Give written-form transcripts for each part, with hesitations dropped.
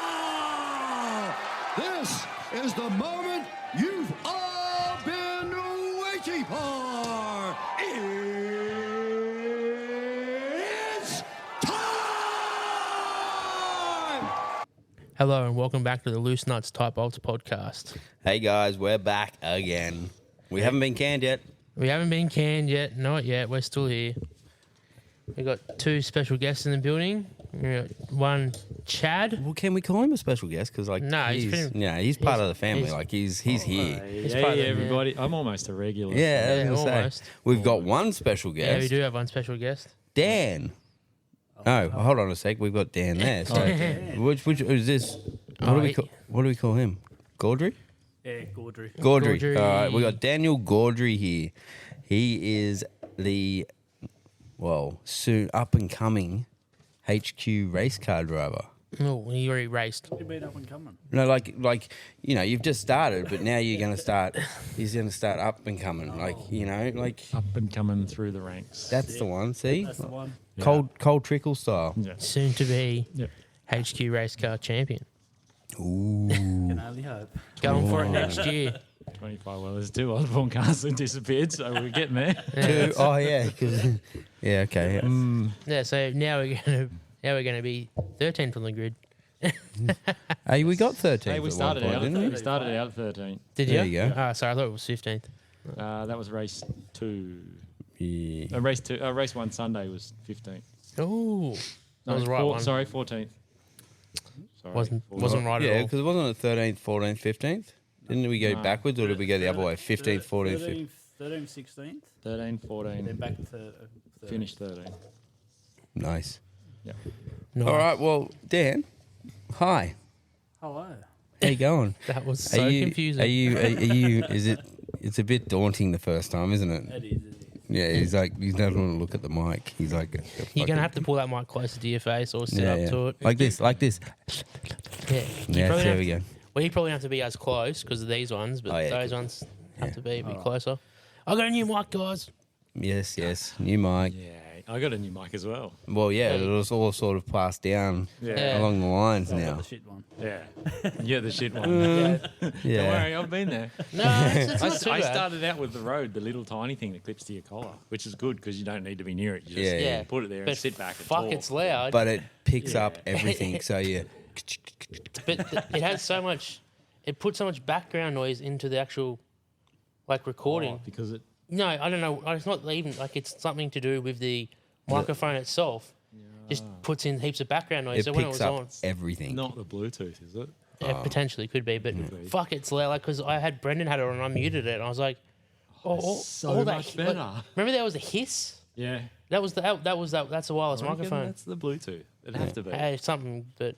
Now, this is the moment you've all been waiting for. It's time! Hello and welcome back to the Loose Nuts Type Ultra podcast. Hey guys, we're back again. We haven't been canned yet. We haven't been canned yet, not yet. We're still here. We got two special guests in the building. We got one, Chad. Well, can we call him a special guest? Because he's part of the family. He's here. He's Hey, part of the- everybody. I'm almost a regular. Yeah, I was gonna almost. say. We've got one special Yeah, we guest, do have one special guest. Dan. Oh, hold on a sec. We've got Dan there. So, which is this? What do we call him? Grudry? Yeah, Grudry. Grudry. All right, we got Daniel Grudry here. He is the soon up and coming HQ race car driver. Oh, he already raced. You've been up and coming. No, you've just started, but now you're going to start. He's going to start up and coming, Up and coming through the ranks. that's the one. See, That's the one. cold trickle style. Yeah. Soon to be Yeah. HQ race car champion. Ooh, Can only hope. Going for it next year. 25. Well, there's two Osborne cars that disappeared, so we're getting there. two. Oh yeah, 'cause- yeah. Okay. Yeah, so now we're gonna be 13th on the grid. Hey, we got 13. Hey, we started out at 13. Did There you? you go. Sorry, I thought it was 15th. That was race 2. Yeah. Race 1 Sunday was 15th. Oh, that was the right one. Sorry, 14th. Sorry, Wasn't 14th. right Yeah, at all. because it wasn't the 13th, 14th, 15th. Didn't we go backwards, or did we go the other way? 15th, 14th, 15th. 13th, 16th, 13, 14. then back to Finished 13. Nice. Yeah. Nice. All right. Well, Dan. Hi. Hello. How you going? That was so confusing. Are you? Is it? It's a bit daunting the first time, isn't it? It is. Yeah, he's like, he doesn't want to look at the mic. He's like, You're going to have to pull that mic closer to your face or sit up to it. Like this. Yeah. Yeah, there we go. Well, you probably have to be as close because of these ones, but Oh, yeah. those ones have to be a bit closer. I got a new mic, guys. Yes. New mic. Yeah, I got a new mic as well. Well, yeah, it was all sort of passed down Yeah. along the lines I got now. the shit one. Yeah. Yeah, the shit one. Yeah. Don't worry, I've been there. No, it's not too I bad. started out with the Rode, the little tiny thing that clips to your collar, which is good because you don't need to be near it. You just Yeah. put it there But and sit back and fuck, talk. it's loud. But it picks up Yeah. everything, so you. But it has so much. It puts so much background noise into the actual, recording. because it. No, I don't know. It's not even it's something to do with the microphone itself. Just puts in heaps of background noise. It So when it picks was up on, everything. Not the Bluetooth, is it? it potentially could be, but fuck, it's loud. Because Brendan had it on, and I muted it, and I was like, so much better. Remember there was a hiss. Yeah. That's a wireless I reckon microphone. That's the Bluetooth. It'd have to be. Hey, something, but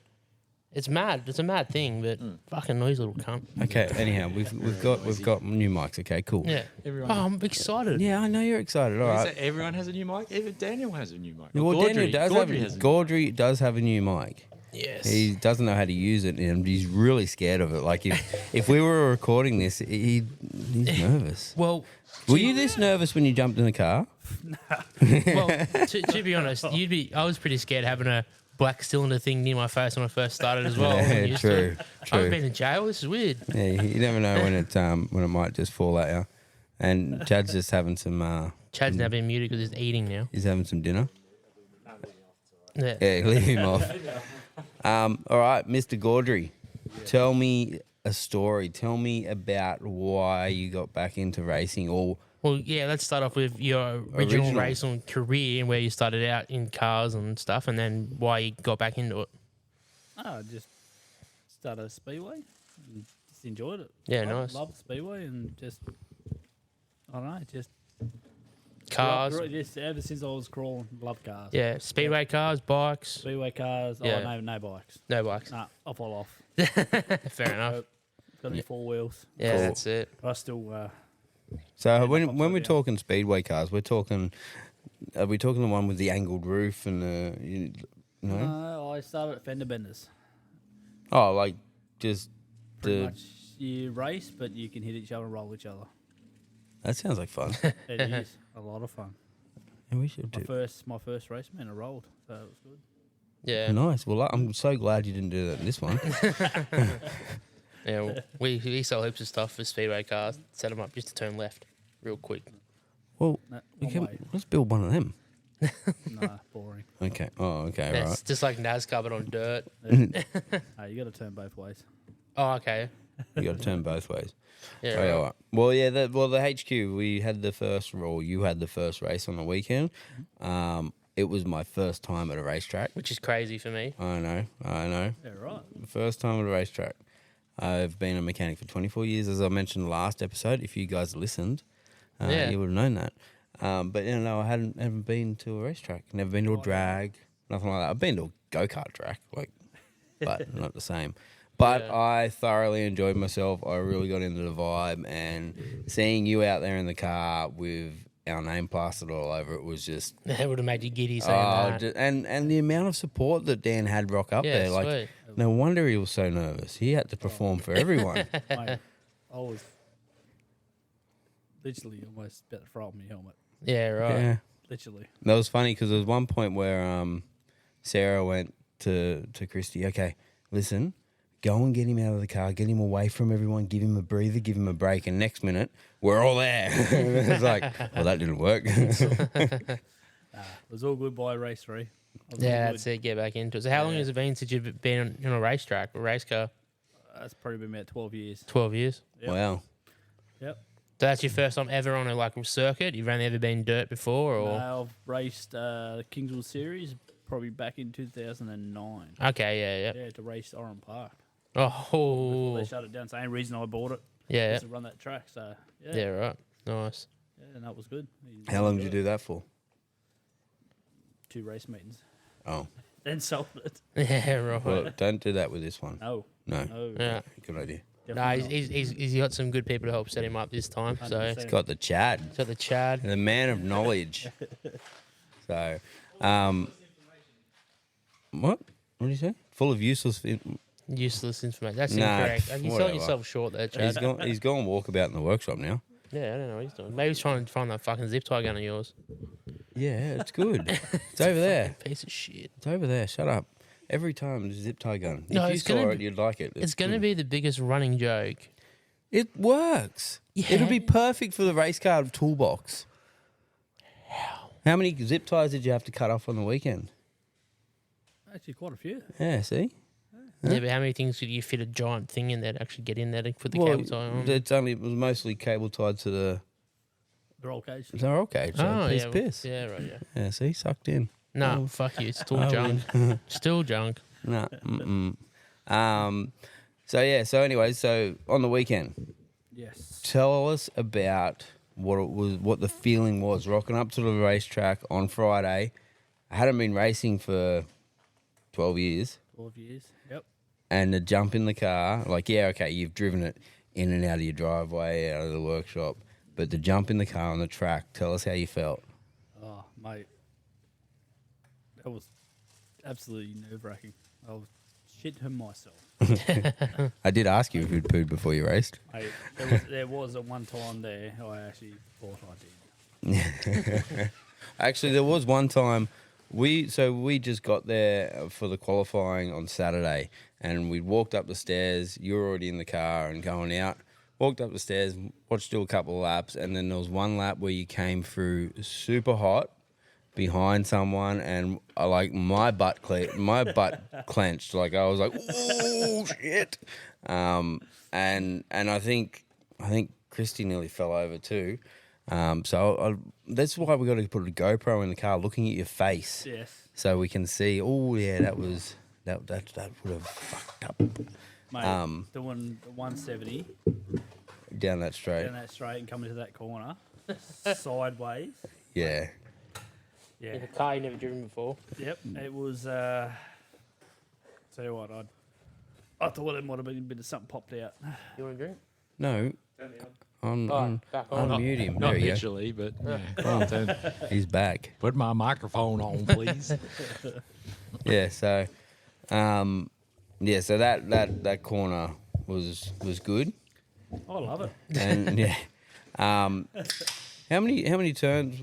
it's mad. It's a mad thing, but fucking noisy little cunt. Okay. Anyhow, we've got new mics. Okay. Cool. Yeah. Everyone- Oh, I'm excited. Yeah, I know you're excited. All Is right. it everyone has a new mic? Even Daniel has a new mic. Well, Daniel does Gaudry does have a new mic. Yes. He doesn't know how to use it, and he's really scared of it. Like if we were recording this, he's nervous. Well, Were you this nervous when you jumped in the car? to be honest, I was pretty scared having a black cylinder thing near my face when I first started as well. I wasn't Yeah, used to it. true. I've been in jail. This is weird. Yeah, you never know when it might just fall at you. And Chad's just having some. Chad's now been muted because he's eating now. He's having some dinner. Yeah. Yeah, leave him off. All right, Mr. Gaudry, tell me a story. Tell me about why you got back into racing. Or Well, yeah, let's start off with your original racing career and where you started out in cars and stuff, and then why you got back into it. I just started a speedway and just enjoyed it. Yeah, nice. Loved speedway and just, I don't know, just Cars. Just ever since I was crawling, loved cars. Yeah, speedway cars, bikes. Speedway cars. Yeah. Oh, no bikes. No bikes. Nah, I'll fall off. Fair enough. It's got to be 4 wheels. Yeah, Cool. that's it. But I still, so when we're talking speedway cars, are we talking the one with the angled roof and the no? no, I started at fender benders. Oh, like just Pretty the. much you race, but you can hit each other and roll each other. That sounds like fun. It is a lot of fun. And we should do. My first race, man, I rolled, so it was good. Yeah. Nice. Well, I'm so glad you didn't do that in this one. Yeah, well, we sell heaps of stuff for speedway cars. Set them up just to turn left, real quick. Well, No, we one can, way. let's build one of them. Nah, boring. Okay. Oh, okay. Yeah, Right. it's just like NASCAR but on dirt. Hey, you got to turn both ways. Oh, okay. You got to turn both ways. Yeah. Oh, yeah, Right. right. Well, yeah. The HQ. We had the first, or you had the first race on the weekend. It was my first time at a racetrack. Which is crazy for me. I know. Yeah, right. The first time at a racetrack. I've been a mechanic for 24 years, as I mentioned last episode. If you guys listened, Yeah. you would have known that. But no, I haven't been to a racetrack. Never been to a drag, nothing like that. I've been to a go-kart track, but not the same. But Yeah. I thoroughly enjoyed myself. I really got into the vibe, and seeing you out there in the car with our name plastered all over it was just It would have made you giddy saying that. and the amount of support that Dan had rock up Yeah, there, like sweet. no wonder he was so nervous. He had to perform for everyone. Mate, I was literally almost about to throw off my helmet. Yeah, right. Yeah, Literally. that was funny because there was one point where Sarah went to Christy. Okay, listen, go and get him out of the car, get him away from everyone, give him a breather, give him a break, and next minute we're all there. It's like, well, that didn't work. It was all good by race 3. It was all Yeah, good. that's it. Get back into it. So, how long Yeah. has it been since you've been on a racetrack, a race car? That's probably been about 12 years. 12 years. Yep. Wow. Yep. So that's your first time ever on a circuit. You've only ever been dirt before, or I've raced the Kingswood Series probably back in 2009. okay, yeah. Yeah, to race Oran Park. Oh, They shut it down. Same reason I bought it. yeah, Was to run that track. So yeah, yeah, right. Nice. yeah, and that was good. How long did you do that for? 2 race meetings. Oh, Then sold it. Yeah, right. well, don't do that with this one. No, No, no. Yeah. good idea. No, definitely he's got some good people to help set him up this time. So 100%. he's Got the Chad. got the Chad. The man of knowledge. So, what? What did you say? Full of useless. Useless information. That's Nah, incorrect. You're whatever. selling yourself short there, Chad. He's gone walkabout in the workshop now. Yeah, I don't know what he's doing. Maybe he's trying to find that fucking zip tie gun of yours. Yeah, it's good. It's over there. Piece of shit. It's over there. Shut up. Every time there's a zip tie gun. No, If you it's gonna saw be- it, you'd like it. It's going to good. be the biggest running joke. It works. Yeah. It'll be perfect for the race car toolbox. How many zip ties did you have to cut off on the weekend? Actually, quite a few. Yeah, see? Yeah, but how many things could you fit a giant thing in there to actually get in there to put the cable tie on? It was mostly cable tied to the Roll cage. roll cage. So Oh, piece yeah. piss. Yeah, right, yeah. Yeah, see? Sucked in. No, Oh. fuck you. It's still I junk. Still junk. No. So anyway, so on the weekend, Yes. tell us about what the feeling was rocking up to the racetrack on Friday. I hadn't been racing for 12 years, 12 years. Yep. and the jump in the car, like, yeah, okay, you've driven it in and out of your driveway, out of the workshop, but the jump in the car on the track, tell us how you felt. Oh, mate. That was absolutely nerve-wracking. I was shitting myself. I did ask you if you'd pooed before you raced. Mate, there was at one time there I actually thought I did. Actually, there was one time we just got there for the qualifying on Saturday, and we walked up the stairs. You were already in the car and going out. Walked up the stairs, watched you a couple of laps, and then there was one lap where you came through super hot behind someone, and my butt clenched. Like I was like, "Oh shit!" And I think Christy nearly fell over too. That's why we got to put a GoPro in the car, looking at your face, Yes. so we can see. Oh yeah, that would have fucked up Mate, doing the 170 down that straight. down that straight and coming to that corner sideways. Yeah. Yeah. In a car you never driven before. Yep. It was. Tell you what, I thought it might have been a bit of something popped out. You want a drink? No. Back on. Unmute him. Not There you literally, but yeah. go. He's back. Put my microphone on, please. Yeah. So, so that corner was good, I love it. and yeah. How many turns?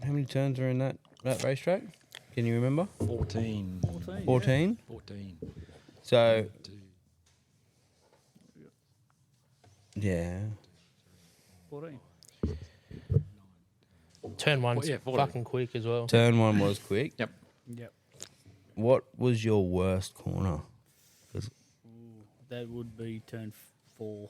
How many turns are in that racetrack? Can you remember? 14. 14. 14? 14. So, yeah. 14. Turn one's yeah, 40. fucking quick as well. Turn one was quick. Yep. Yep. What was your worst corner? That would be turn 4.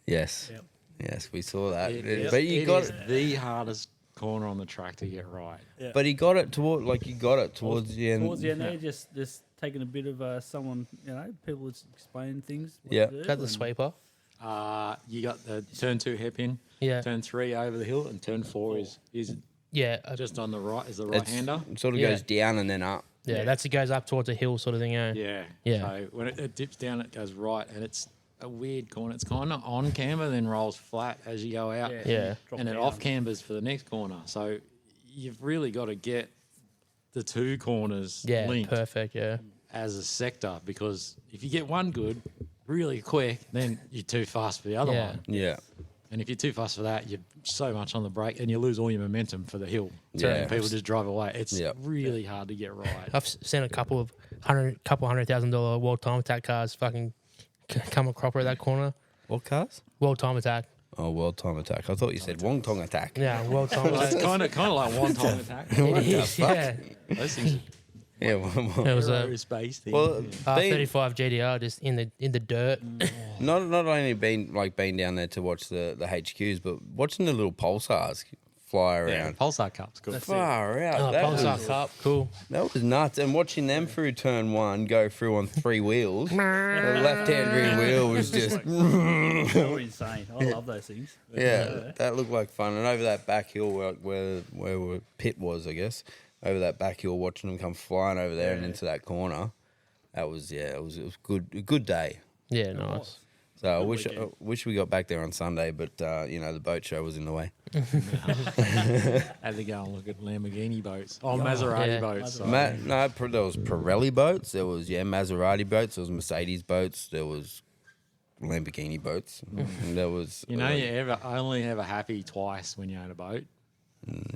Yes. Yep. Yes, we saw that. It But is the hardest corner on the track to get right. Yeah. But he got it toward, like you got it towards the end. Towards the end there, just taking a bit of someone, people just explain things. what Yeah. to do Is that the and- sweeper? You got the turn 2 hairpin, Yeah. turn 3 over the hill, and turn 4 is Yeah. just on the right. Is the right It's- hander? It sort of Yeah. goes down and then up. Yeah, that's it goes up towards a hill sort of thing, eh? Yeah. Yeah. So when it dips down, it goes right, and it's a weird corner. It's kind of on camber, then rolls flat as you go out. Yeah. drop And then down. off cambers for the next corner. So you've really got to get the two corners Yeah, linked perfect, yeah. as a sector, because if you get one good really quick, then you're too fast for the other Yeah. one. Yeah. And if you're too fast for that, you're so much on the brake and you lose all your momentum for the hill. Yeah. And people just drive away. It's Yep. really hard to get right. I've seen a couple $100,000 World Time Attack cars fucking come a cropper at that corner. What cars? World Time Attack. Oh, World Time Attack. I thought you said Wong Tong Attack. Yeah, World Time Well, Attack. it's kind of like one time attack. It is, yeah. Those things Yeah. It was a aerospace thing. Well, being, R35 GDR just in the dirt. not only been down there to watch the HQs, but watching the little pulsars fly yeah, around. Pulsar Cup's good. Far out. Oh, that, Pulsar was, Cup, cool. that was nuts. And watching them through turn 1 go through on 3 wheels. The left-hand rear wheel was just So insane. I love those things. yeah, that looked like fun. And over that back hill where pit was, I guess, over that back hill, watching them come flying over there and into that corner, that was it was good, a good day. Yeah, nice. So I weekend. wish we got back there on Sunday, but the boat show was in the way. Had to go and look at Lamborghini boats. Oh, Maserati Yeah. boats. sorry. There was Pirelli boats, there was Maserati boats, there was Mercedes boats, there was Lamborghini boats, and there was You know, you only ever happy twice when you own a boat.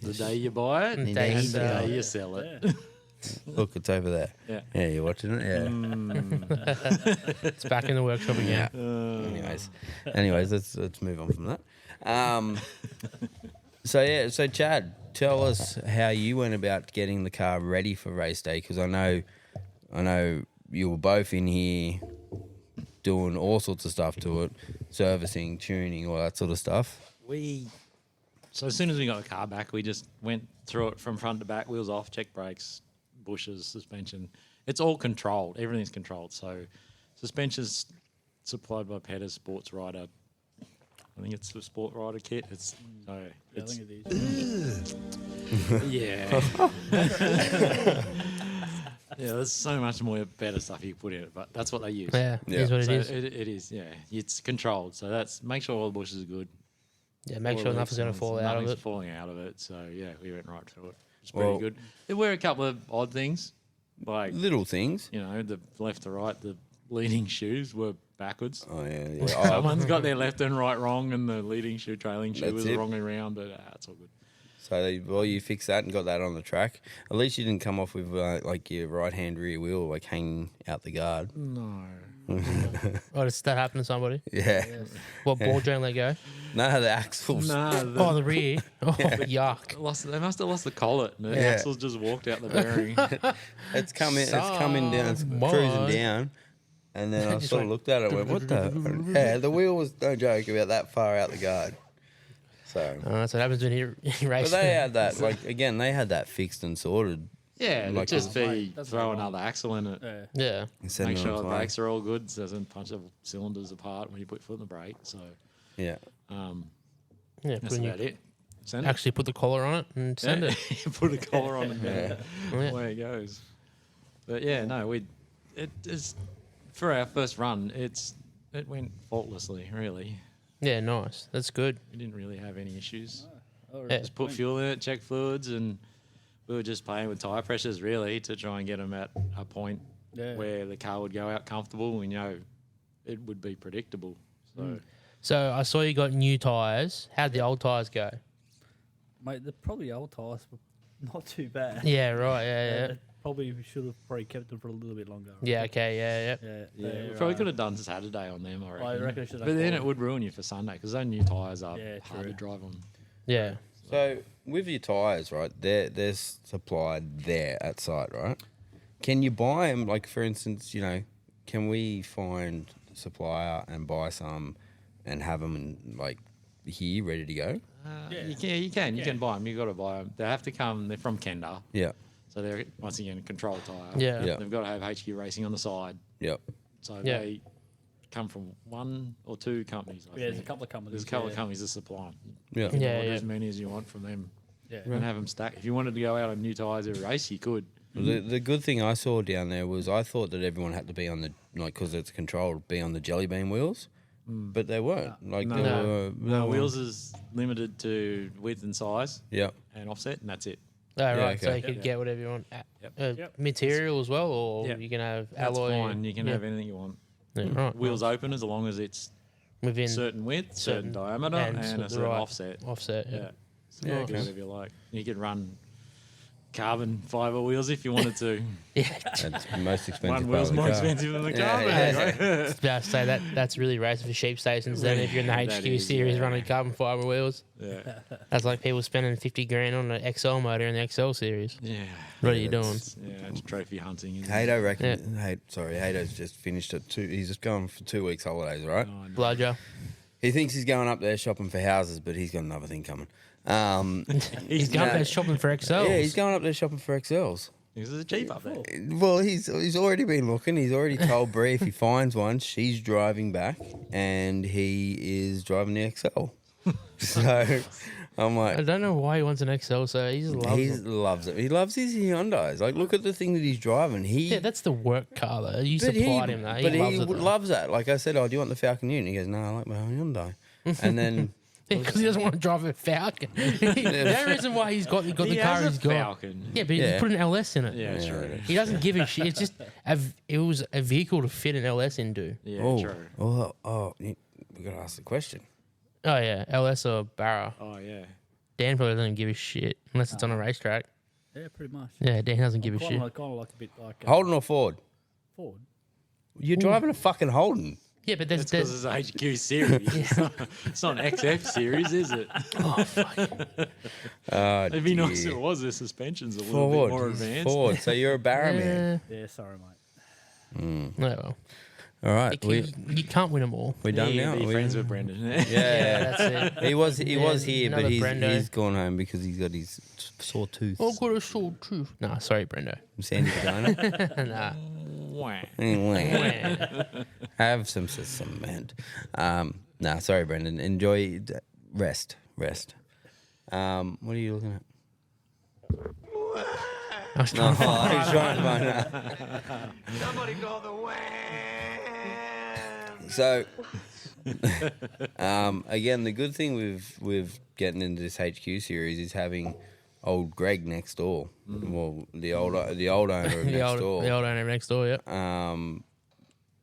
The day you buy it And and the day you the sell day it. you sell it. Yeah. look, it's over there. Yeah. You're watching it. Yeah. It's back in the workshop again. Anyways, let's move on from that. So Chad, tell us how you went about getting the car ready for race day, because I know you were both in here doing all sorts of stuff to it, servicing, tuning, all that sort of stuff. So as soon as we got the car back, we just went through it from front to back, wheels off, check brakes, bushes, suspension. It's all controlled. Everything's controlled. So suspension's supplied by Petta's Sports Rider. I think it's the Sport Rider kit. I It's think it is. yeah. Yeah, there's so much more better stuff you put in it, but that's what they use. Yeah, Yeah. it is what it So is. it is, yeah. It's controlled. So that's make sure all the bushes are good. Yeah, make sure All the nothing's going to fall out of nothing's it. falling out of it. So yeah, we went right through it. It's pretty Well- good. There were a couple of odd things, like Little things. the left to right, the leading shoes were backwards. Oh yeah. Oh, Someone's got their left and right wrong, and the leading shoe, trailing shoe That's was it. wrong around. But it's all good. so you fixed that and got that on the track. At least you didn't come off with like your right hand rear wheel like hanging out the guard. No, Oh, does that happen to somebody? Yeah. What ball don't let go? No, the axles. Oh, the rear. Oh, yuck. They must have lost the collet. And the Yeah. axles just walked out the bearing. It's coming down, it's Someone. cruising down. And then I Just sort of went looked at it and went, what the? Yeah, the wheel was, no joke, about that far out the guard. So, That's what happens when you race. but they had that, like, again, they had that fixed and sorted. Yeah, Like just be That's throw not another axle in it. Yeah. Yeah. And send Make it sure on the its way. brakes are all good, so it doesn't punch the cylinders apart when you put your foot in the brake. So Yeah. Yeah, that's when you about it. Send actually put the collar on it and send it. it. Put a collar on it. Yeah. Yeah. Away it goes. But yeah, no, it is for our first run. It went faultlessly, really. Yeah, nice. That's good. We didn't really have any issues. Yeah. Just put fuel in it, check fluids, and we were just playing with tyre pressures really to try and get them at a point Yeah. where the car would go out comfortable. We know it would be predictable. So So I saw you got new tyres. How'd the old tyres go? Mate, they're probably old tyres were not too bad. Yeah, right. Yeah, yeah. Probably should have probably kept them for a little bit longer. Yeah, okay, yeah, yeah. Yeah, Yeah, we they're, probably could have done Saturday on them. I reckon. reckon I should have But then done it would ruin you for Sunday because those new tyres are Yeah, hard true. to drive on. Yeah. So with your tyres, right? They're supplied there at site, right? Can you buy them? Like for instance, can we find a supplier and buy some and have them like here ready to go? You can. You can buy them. You got to buy them. They have to come. They're from Kenda, Yeah. so they're once again a control tyre. Yeah. Yeah. They've got to have HQ Racing on the side. Yep. So Yeah. they come from one or two companies. I Yeah, there's a think. couple of companies. There's a couple of yeah. companies that supply them. Yeah. You can Yeah, order yeah. as many as you want from them Yeah. and have them stacked. If you wanted to go out on new tyres every race, you could. The good thing I saw down there was I thought that everyone had to be on the because it's controlled, be on the jelly bean wheels, but they weren't. Like No. they No. were. No, wheels is limited to width and size Yeah. and offset, and that's it. Oh, right. Yeah, So okay. you could get whatever you want. Yep. Material as well, or Yep. you can have That's alloy. fine. You can yeah. have anything you want. Yeah, right. Wheels open as long as it's Within certain width, certain certain- diameter, and and the a certain right offset. offset. Yeah. Yeah. So Yeah, you can do okay. whatever you like. You could run carbon fiber wheels if you wanted to. Yeah. That's the most expensive. One part wheel's of the more car. expensive than the Yeah, carbon. yeah. Right? I was about to say that's really racing for sheep stations. Then if you're in the That HQ is, series yeah. running carbon fiber wheels, Yeah. that's like people spending 50 grand on an XL motor in the XL series. Yeah. What are you doing? Yeah, it's trophy hunting. Isn't it? Hato reckon. Hato's just finished at 2. He's just going for 2 weeks holidays, right? Oh, no. Bludger. He thinks he's going up there shopping for houses, but he's got another thing coming. He's going No. there shopping for XLs. Yeah, he's going up there shopping for XLs. Because it's cheap up there. Well, he's already been looking. He's already told Bree if he finds one, she's driving back, and he is driving the XL. So I'm I like, don't know why he wants an XL, so he just loves he it. loves it. He loves his Hyundais. Like, look at the thing that he's driving. Yeah, that's the work car though. You supplied him that. He loves it. though. loves that. Like I said, oh, do you want the Falcon Ute? And he goes, no, I like my Hyundai. And then Because he doesn't want to drive a Falcon. The only reason why he's got the car has he's a got. Falcon. Yeah, but Yeah. he put an LS in it. Yeah, true. He doesn't give a shit. It's just it was a vehicle to fit an LS into. Yeah, oh, true. we got to ask the question. Oh yeah, LS or Barra. Oh, yeah. Dan probably doesn't give a shit unless it's on a racetrack. Yeah, pretty much. Yeah, Dan doesn't give a shit. Kind of like a bit like Holden or Ford? Ford. You're driving a fucking Holden. Yeah, but there's It's because it's a HQ series. It's not an XF series, is it? It'd be nice if it was. The suspension's a little bit more advanced. Ford. So you're a Barra man. Yeah, sorry, mate. No, well, All right, you can't win them all. we done Yeah, now. be We- friends with Brendan. Yeah, That's it. he was here, but another he's Brendo. gone home because he's got his sore tooth. I've got a sore tooth. Nah, sorry, Brendo. Sandy vagina. Nah. Wah. Anyway, have some cement. Nah, sorry, Brendan. Enjoy. Rest. What are you looking at? I was trying to find- I was trying to find out. Somebody call the wham! So, again, the good thing with getting into this HQ series is having old Greg next door. Well, the old owner of the next old door. owner next door, yeah.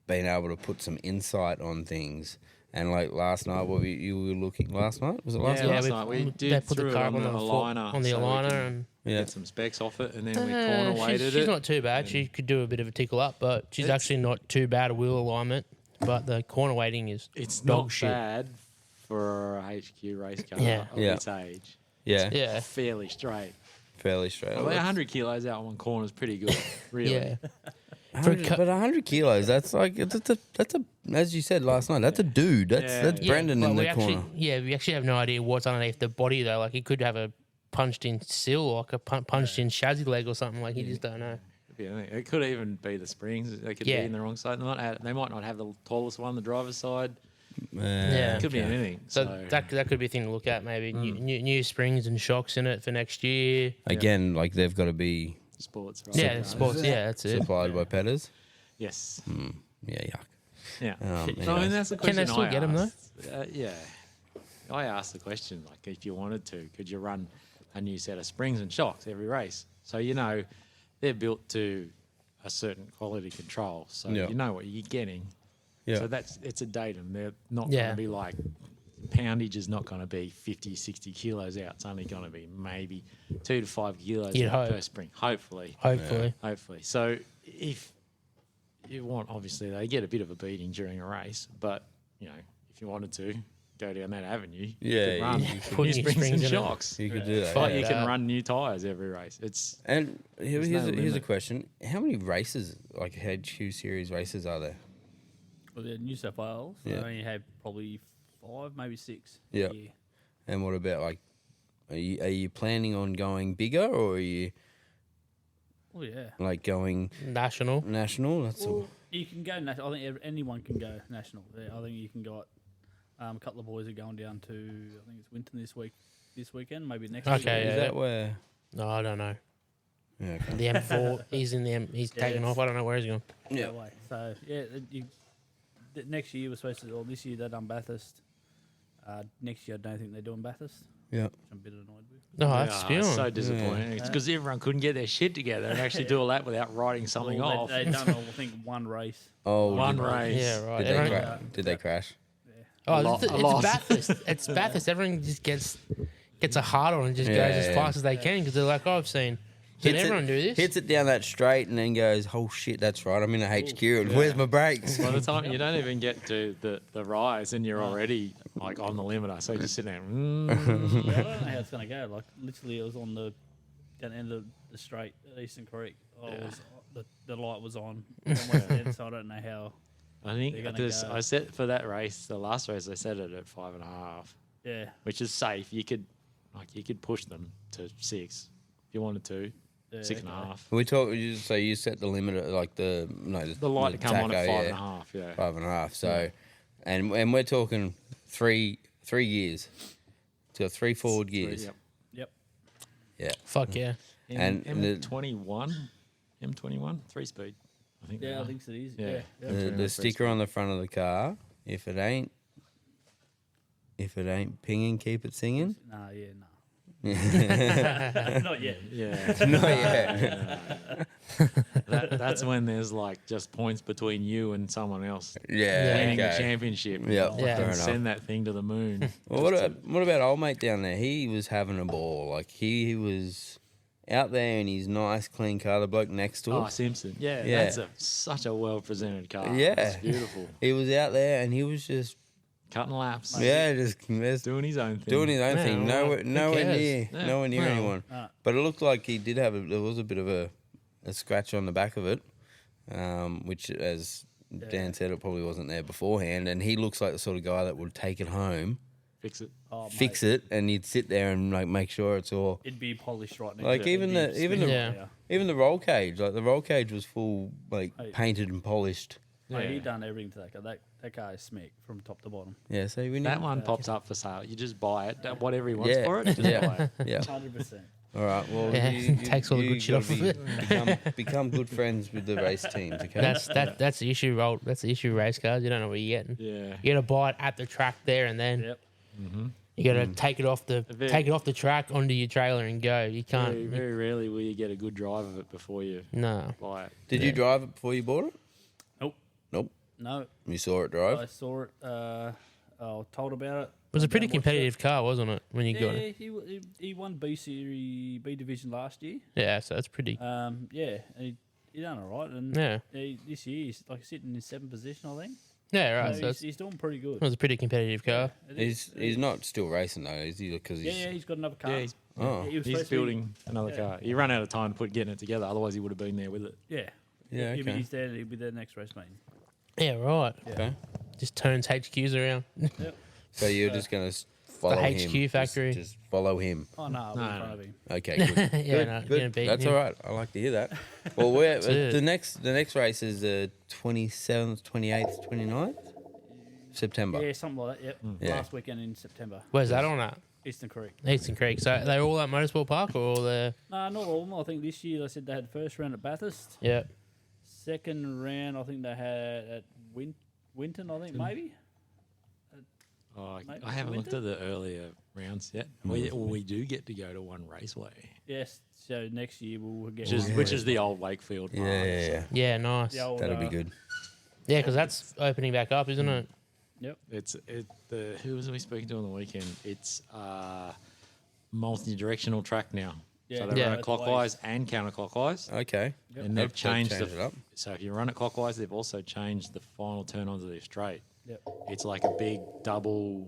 Being able to put some insight on things. And like last night, you were looking last night? Was it last Yeah, night? last we- night we they did put the through it carb on the on the aligner. on the so we aligner can and Yeah. get some specs off it, and then we corner weighted she's it. not too bad. She could do a bit of a tickle up, but she's It's- actually not too bad a wheel alignment. But the corner weighting is It's dog not shit. bad for a HQ race car Yeah. of Yeah. its age. Yeah, Yeah, Fairly straight. fairly straight. Well, 100 kilos out one corner is pretty good, really. yeah. 100, but 100 kilos, that's like, that's a, as you said last night, that's a dude. That's Yeah. that's Yeah, Brendan but in we the actually, corner. we actually have no idea what's underneath the body though. Like he could have a punched in sill, like a punched in chassis leg or something. Like you just don't know. It could even be the springs. They could Yeah. be in the wrong side. They might not have the tallest one, the driver's side. Yeah. It could be anything. So So, that could be a thing to look at. Maybe new springs and shocks in it for next year. Again, like they've got to be sports, right? Yeah, sports. Yeah, that's it. supplied by Petters. Yes. Yeah, yuck. Yeah. Um, So, I anyway. mean, that's the Can question they still I get 'em, though? asked. Yeah. I asked the question, like, if you wanted to, could you run a new set of springs and shocks every race? So, they're built to a certain quality control. So, Yeah. you know what you're getting. Yeah. So, it's a datum. They're not Yeah. going to be like poundage is not going to be 50, 60 kilos out. It's only going to be maybe 2 to 5 kilos You'd out hope. per spring. Hopefully. Hopefully. So if you want, obviously, they get a bit of a beating during a race, but, you know, if you wanted to go down that avenue, Yeah, you could run you new put new springs springs and in it. shocks. You could do that. But yeah. you can run new tyres every race. And here's no a limit. question: how many races, like HQ series races, are there? Well, yeah, New South Wales, Yeah. they only have probably 5, maybe 6. Yeah. a year. And what about like, are you planning on going bigger, or are you Oh, yeah. like going National. national? That's all. Well, you can go national. I think anyone can go national. Yeah, I think you can go. A couple of boys are going down to, I think it's Winton this weekend, maybe next week. Okay, Is yeah. that where? No, I don't know. Yeah. Okay. The M4. He's in the M. He's taking it's- off. I don't know where he's going. Yeah. That way. So yeah, next year we're supposed to. Or this year they've done Bathurst. Next year I don't think they're doing Bathurst, Yeah. which I'm a bit annoyed with. No, that's It's spewing. so disappointing. It's because everyone couldn't get their shit together and actually do all that without writing something Well, off. They done, I think, one race. Oh, One did, race. Yeah, right. Did they, Everyone- did they crash? Oh, A it's loss. Bathurst. It's Bathurst. Everyone just gets a hard on and just Yeah, goes as yeah. fast as they can because they're like, oh, I've seen. Did Hits everyone it, do this? Hits it down that straight and then goes, oh shit, that's right. I'm in a HQ. And where's my brakes? By the time you don't even get to the rise and you're already like on the limiter, so you just sit there. Yeah, I don't know how it's going to go. Like literally, it was on the down the end of the straight at Eastern Creek. The light was on. Almost end, so I don't know how. I think They're gonna this, go. I set for that race, the last race, I set it at 5.5, Yeah, which is safe. You could push them to 6 if you wanted to, yeah 6.5. We talk. So you set the limit at like the The light to come on at tacho, 5.5. Yeah. 5.5. So, and we're talking three gears. So 3 forward gears. Yep. Yep. Yeah. Fuck yeah. And the- M21, 3-speed. I think. they Yeah, I are. think so. It is. Yeah. Yeah. The, Three the sticker on the front of the car. If it ain't pinging, keep it singing. Nah, yeah, nah. Not yet. Yeah. No, yeah. That's when there's like just points between you and someone else Yeah. winning the Okay. championship. Yeah, Yeah. fair enough. Send that thing to the moon. Well, what about old mate down there? He was having a ball. Like he was out there in his nice, clean car. The bloke next to Oh, us. Simpson. Yeah, Yeah. that's such a well presented car. Yeah. It's beautiful. He was out there and he was just Cutting laps. just Doing his own thing. doing his own Yeah, thing. well, Nowhere, who nowhere cares? near, Yeah. nowhere near Well, anyone. But it looked like he did have. There was a bit of a scratch on the back of it, which, as Dan said, it probably wasn't there beforehand. And he looks like the sort of guy that would take it home, Fix it. Oh, mate, fix it, and he'd sit there and like make sure it's all. It'd be polished right now. Like, even the- Yeah. Even the roll cage, like the roll cage was full, like Hey. painted and polished. Mate, Yeah. he done everything to that car. That car is smack from top to bottom. Yeah, so we need That one pops up for sale. You just buy it. Whatever he wants Yeah. for it, just Yeah. buy it. Yeah. 100%. All right. Well, Yeah, takes all the good shit gotta off of it. Become good friends with the race teams. Okay. That's the issue. That's the issue. Race cars. You don't know what you're getting. Yeah. You got to buy it at the track there and then. Yep. You got to take it off the Very- track onto your trailer and go. You can't. Very, very rarely will you get a good drive of it before you No. buy it. Did you drive it before you bought it? Nope. Nope. No, You saw it I drive. saw it. I was told about it. It was a pretty Watched it. competitive car, wasn't it? When you got Yeah, it. he won B division last year. Yeah. So that's pretty. Yeah, and he done all right. And Yeah. this year he's like sitting in 7th position, I think. Yeah. Right. So So it's, he's doing pretty good. it was a pretty competitive car. It is. He's not still racing though, is he? Because he's. Yeah, he's got another car. Yeah, he's, Oh. He was he's supposed to be- building another car. He ran out of time to getting it together. Otherwise, he would have been there with it. Yeah. Yeah, He'll be- okay. He's there. He'll be there next race, mate. Yeah. Right. Okay. Just turns HQs around. Yep. So you're just gonna follow him. HQ factory. Just follow him. Oh no, I'll be in front of him. Okay. Good. Yeah. Good, No, good. you're gonna beat That's him. all right. I like to hear that. Well, we're it. the next race is the 27th, 28th, 29th September. Yeah, something like that. Yep. Yeah. Last weekend in September, Where's that on at? Eastern Creek. Eastern Creek. So they're all at Motorsport Park or all the. No, not all of them. I think this year they said they had first round at Bathurst. Yeah. Second round, I think they had at Winton. I think maybe. Oh, Mate, I haven't looked winter? at the earlier rounds yet. We do get to go to one raceway, Yes. So next year we'll get which is the old Wakefield. Yeah, Park, yeah, so- yeah. Yeah. Nice. the old, That'll be good. Yeah, because that's opening back up, isn't it? Yep. Who was we speaking to on the weekend? It's multi-directional track now. Yeah. So they Yeah. run it clockwise and counterclockwise. Okay. And they've changed it up. So if you run it clockwise, they've also changed the final turn onto the straight. Yep. It's like a big double.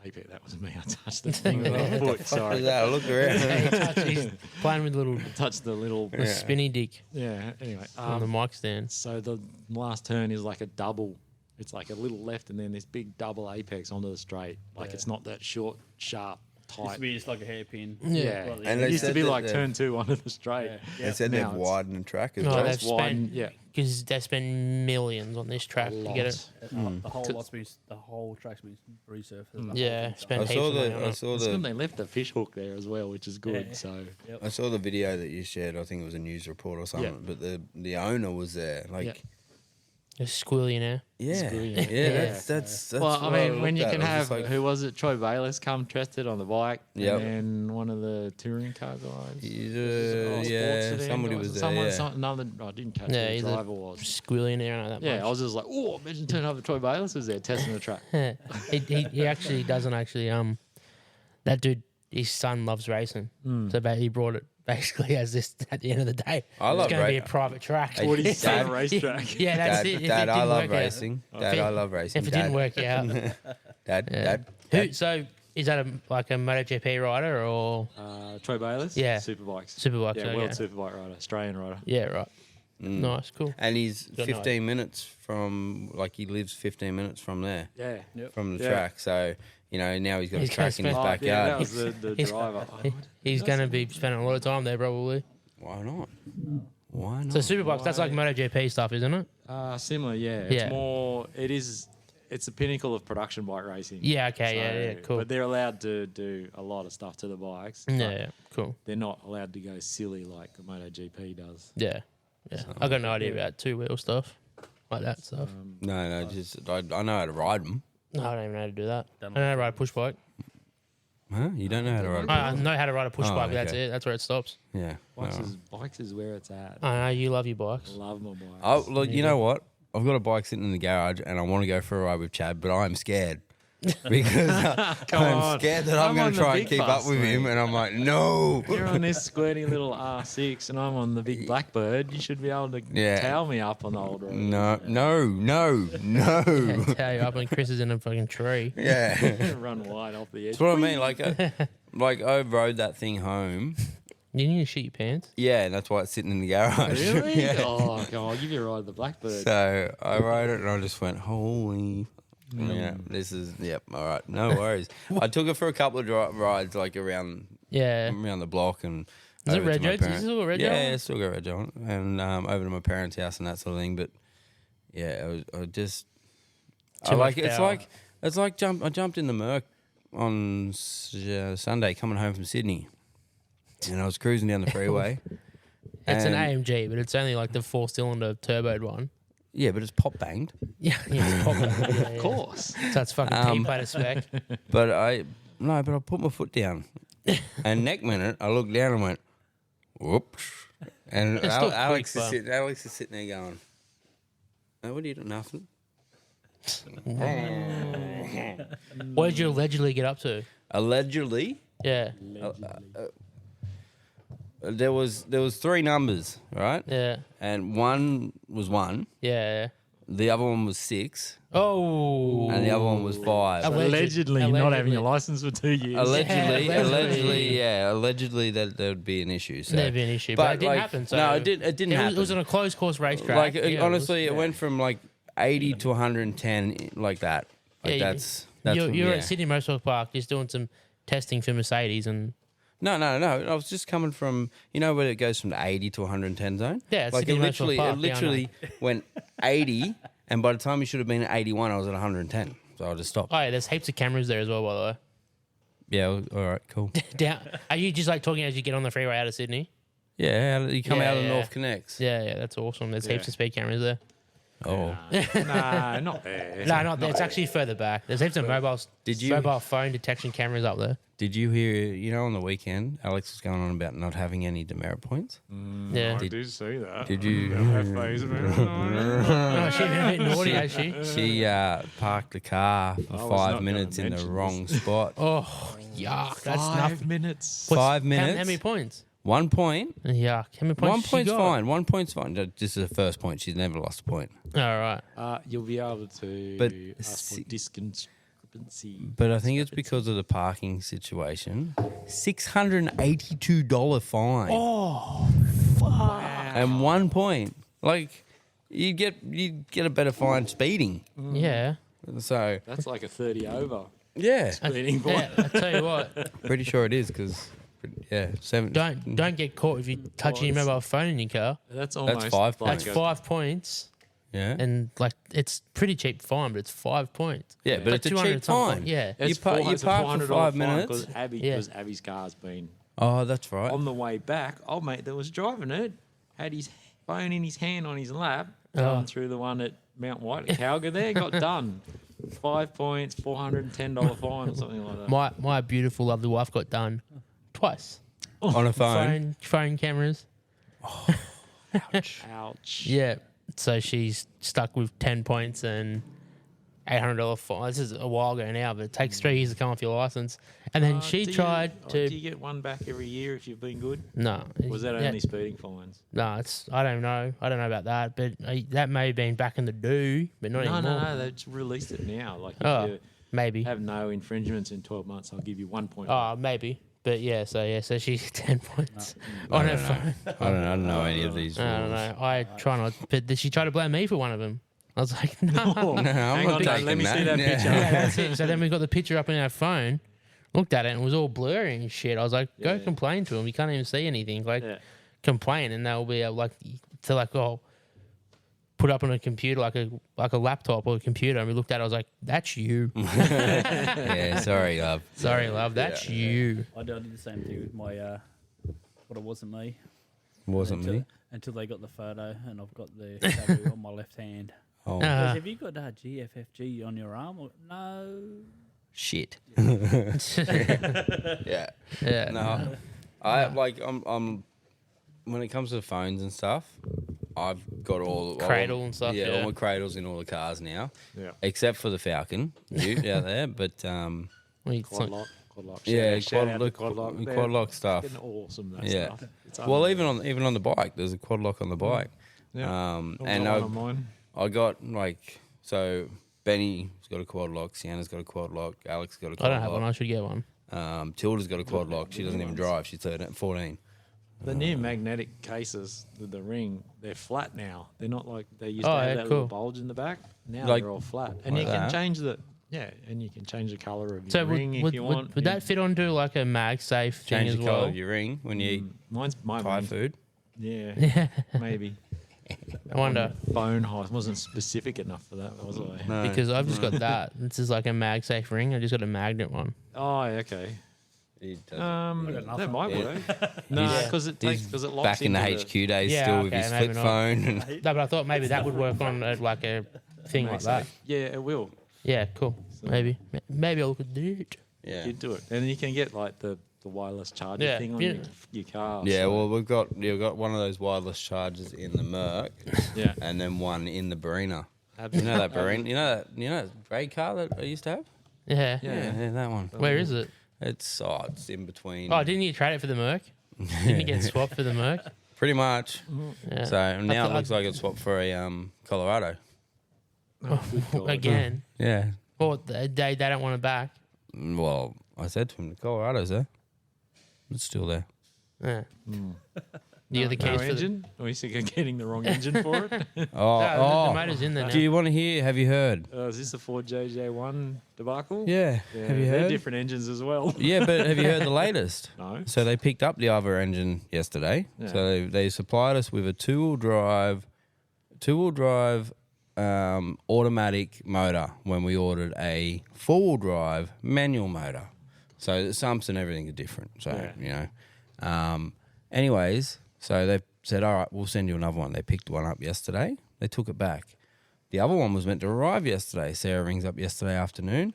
Maybe that was me. I touched the thing with my foot. Sorry. I looked around. He's playing with little Touched the little. spinny dick Yeah. Anyway. on the mic stand. So the last turn is like a double. It's like a little left and then this big double apex onto the straight. Like it's not that short, sharp, Used tight. to be just like a hairpin. Yeah. Slightly- And It they used to said be that like they've- turn 2 onto the straight. Yeah. They said Now they've it's- widened the track as No, well. they've It's wide, spent yeah. because they spend millions on this track to get it. The whole track's been resurfaced. The whole Yeah, thing's done. spend I heaps saw of money the on I it. saw It's good the they left the fish hook there as well, which is good. Yeah. So Yep. I saw the video that you shared. I think it was a news report or something. But the owner was there. Like Yeah. It's squilly now. yeah, brilliant. yeah. That's well, what I mean, when looked you at. can I was have just like, who was it? Troy Bayliss come tested on the bike, Yep. and then one of the touring car guys. Sports yeah, sedan somebody guys was or there. someone, Yeah. another. I didn't catch Yeah, who he's the a driver was. Squilly now. I know that Yeah, much. I was just like, oh, imagine turning up Troy Bayliss was there testing the track. he actually doesn't actually that dude, his son loves racing, so he brought it basically as this at the end of the day. I love it's going to be ra- a private track. Hey, What do you say, Dad- a racetrack? Yeah, that's Dad, it. If Dad, it I didn't love work out- racing. Dad, I love racing. If it Dad, didn't work out, Dad, yeah. Dad. Who? So is that like a MotoGP rider or Troy Bayliss? Yeah. Superbikes. Superbike? Yeah, so, world superbike rider, Australian rider. Yeah, right. Mm. Nice, cool. And he's Don't know. 15 minutes from, like, he lives 15 minutes from there, Yeah. from the Yeah. track. So, you know, now he's got He's a track in his gonna spend- Yeah, that backyard. was the He's- driver. He's going to be spending a lot of time there probably. Why not? Why not? So Superbikes, that's like MotoGP stuff, isn't it? Similar, yeah. Yeah. It's more. It's the pinnacle of production bike racing. Yeah, okay, yeah, So- cool. But they're allowed to do a lot of stuff to the bikes. but Yeah, cool. They're not allowed to go silly like the MotoGP does. Yeah. I got no idea about two-wheel stuff, like that stuff. No, just, I know how to ride them. No, I don't even know how to do that. I don't know how to ride a push bike. Huh? You don't know how to ride I them? know how to ride a push Oh, bike, but that's okay. it. That's where it stops. Yeah. Bikes is where it's at. I know you love your bikes. Love my bikes. Oh, look, you know what? I've got a bike sitting in the garage and I want to go for a ride with Chad, but I'm scared. Because I'm on. scared that I'm I'm going on to the try and big keep bus, up with him, mate. and I'm like, no. You're on this squirty little R6 and I'm on the big Blackbird. You should be able to Yeah. towel me up on the old road. No. Yeah, tell you up when Chris is in a fucking tree. Yeah. Run wide off the edge. That's what I mean. Like I rode that thing home. You need to shit your pants. Yeah, and that's why it's sitting in the garage. Really? Yeah. Oh, God, I'll give you a ride the Blackbird. So I rode it and I just went, holy. Yeah, this is, yep, all right, no worries. I took it for a couple of rides, like around Yeah. the block. And Is it over to Red my Joe? Is parents- it still Red Joe? Yeah, it's still got Red Joe on it. And over to my parents' house and that sort of thing. But yeah, I just, Too much it's power. like I jumped in the Merc on Sunday coming home from Sydney. And I was cruising down the freeway. It's an and- AMG, but it's only like the 4-cylinder turboed one. Yeah, but it's pop banged. Yeah, it's popular. Yeah, Of course. So it's fucking P-plate of spec. But I put my foot down. And next minute, I looked down and went, whoops. And It's still Alex quick, is sitting there going, oh, what are you doing? Nothing. What did you allegedly get up to? Allegedly, Yeah, there was 3 numbers, right? yeah, And one was 1, yeah. the other one was 6, Oh. and the other one was 5. Allegedly, not having Allegedly. a license for 2 years. Allegedly that there would be an issue. So. There'd be an issue, but it didn't like, happen. So no, it didn't happen. It was on a closed course racetrack. Like Yeah, honestly, it was- went from like 80 to 110, like that. Like Yeah, that's you're yeah. at Sydney Motorsport Park just doing some testing for Mercedes, and No. I was just coming from, you know, where it goes from the 80 to 110 zone. Yeah, it's like Sydney it Motorsport Park, it literally went 80, and by the time you should have been at 81, I was at 110. So I just stopped. oh yeah, there's heaps of cameras there as well. By the way, Yeah, all right, cool. down. Are you just like talking as you get on the freeway out of Sydney? Yeah, you come Yeah, out of yeah. North Connects. Yeah, that's awesome. There's heaps Yeah. of speed cameras there. Oh. Nah, not there. No, not there. It's actually further back. There's heaps of mobile phone detection cameras up there. Did you hear, on the weekend, Alex was going on about not having any demerit points? Yeah. I did see that. Did you? That phase of it. Oh, she's been a bit naughty, has she? She parked the car for was 5 not minutes gonna in the mention wrong spot. Oh, yuck. That's 5 nothing. minutes. What's- 5 How minutes. many points? 1 point. Yuck. How many points? 1 she point's got? fine. 1 point's fine. This is the first point. She's never lost a point. All right. You'll be able to But ask for discrepancy. But I think it's because of the parking situation. $682 fine. Oh, And 1 point. Like, you'd get a better fine speeding. yeah. So, That's like a 30 over. yeah. Speeding point. Yeah, I tell you what, Pretty sure it is because, seven. don't get caught if you're touching your mobile phone in your car. That's almost 5 like points. That's a- 5 points, Yeah. and like it's pretty cheap fine, but it's 5 points. Yeah, but Like it's a 200 cheap something. fine. Yeah. You It's park it's a for $400 5 fine minutes. Because Abby's car's been Oh, that's right. on the way back. Old mate that was driving it had his phone in his hand on his lap, going through the one at Mount White at Calgary. There got done. 5 points, $410 fine or something like that. My beautiful, lovely wife got done twice. On a phone. Phone cameras. Ouch. Yeah. So she's stuck with 10 points and $800 fine. This is a while ago now, but it takes 3 years to come off your license. And then she tried Do to. you get one back every year if you've been good? No. Was that yeah, only speeding fines? No, I don't know. I don't know about that, but that may have been back in the do, but not anymore. No. They've released it now. Like if Oh, you maybe. have no infringements in 12 months, I'll give you 1 point. Oh, maybe. But so she's 10 points on her phone. I don't know any of these I don't rules. know. I try not, but she tried to blame me for one of them. I was like, no. No, I'm Hang not on, taking let me see that Yeah. picture. Yeah, that's it. So then we got the picture up in our phone, looked at it, and it was all blurry and shit. I was like, go Yeah. complain to them. You can't even see anything. Like, Yeah. complain, and they'll be able, put up on a computer, like a laptop or a computer. And we looked at it. I was like, that's you. Yeah, sorry, love. Sorry, love. That's you. I did the same thing with my, but it wasn't me. Wasn't me. Until they got the photo, and I've got the tattoo on my left hand. Oh, Uh, Have you got GFFG on your arm? Or, no. shit. yeah. Yeah. No, I'm when it comes to phones and stuff, I've got all Cradle and stuff, Yeah, yeah. all my cradles in all the cars now, Yeah. except for the Falcon Ute out there. But Well, it's Quad like- lock. Quad lock. yeah, Shout out to quad quad lock. lock, They're quad lock stuff. fucking awesome. That Yeah. stuff. It's Well, unreal. even on the bike, there's a quad lock on the bike. Yeah. And Got one on mine. I got so Benny's got a quad lock, Sienna's got a quad lock, Alex got a quad I don't have one. I lock. should get one. Tilda's got a quad lock. She doesn't even drive. She's 14. The new magnetic cases with the ring, they're flat now. They're not like they used Oh, to have yeah, that cool. little bulge in the back. Now Like- they're all flat, and like you can that? change the and you can change the color of your So ring if you want. would that fit onto like a MagSafe thing Change as the colour well? of your ring when you eat Mine's my Thai ring's- food. Yeah, Yeah. maybe. I wonder. Bone height wasn't specific enough for that, was I? No. Because I've just got that. This is like a MagSafe ring. I just got a magnet one. Oh, okay. He doesn't. That might Yeah. work. No, He's- because it He's takes because it locks back in the into HQ days Yeah, still with okay, his maybe flip not. phone. And No, but I thought maybe that would work on like a thing like that. Yeah, it will. Yeah, cool. Maybe I'll look at it. yeah, You do it, and you can get like the wireless charger Yeah, thing on yeah. your car. yeah. so- Well, we've got one of those wireless chargers in the Merc, yeah. and then one in the Barina. You know that Barina? You know that red car that I used to have? Yeah. Yeah, that one. Where is it? It's in between. Oh, didn't you trade it for the Merc? Didn't you get swapped for the Merc? Pretty much. Yeah. So now thought- it looks like it's swapped for a Colorado. Oh, good God. Again. Yeah. Or they don't want it back. Well, I said to him, the Colorado's there. It's still there. Yeah. You got the No keys for the. engine? Or you think I'm getting the wrong engine for it? Oh, No, the motor's in there now. Do you want to hear? Have you heard? Is this the Ford JJ1 debacle? Yeah. Yeah, Have you they're heard? different engines as well. Yeah, but have you heard the latest? No. So they picked up the other engine yesterday. Yeah. So they supplied us with a two-wheel drive automatic motor when we ordered a four-wheel drive manual motor. So the sumps and everything are different. So anyways, so they said, all right, we'll send you another one. They picked one up yesterday. They took it back. The other one was meant to arrive yesterday. Sarah rings up yesterday afternoon.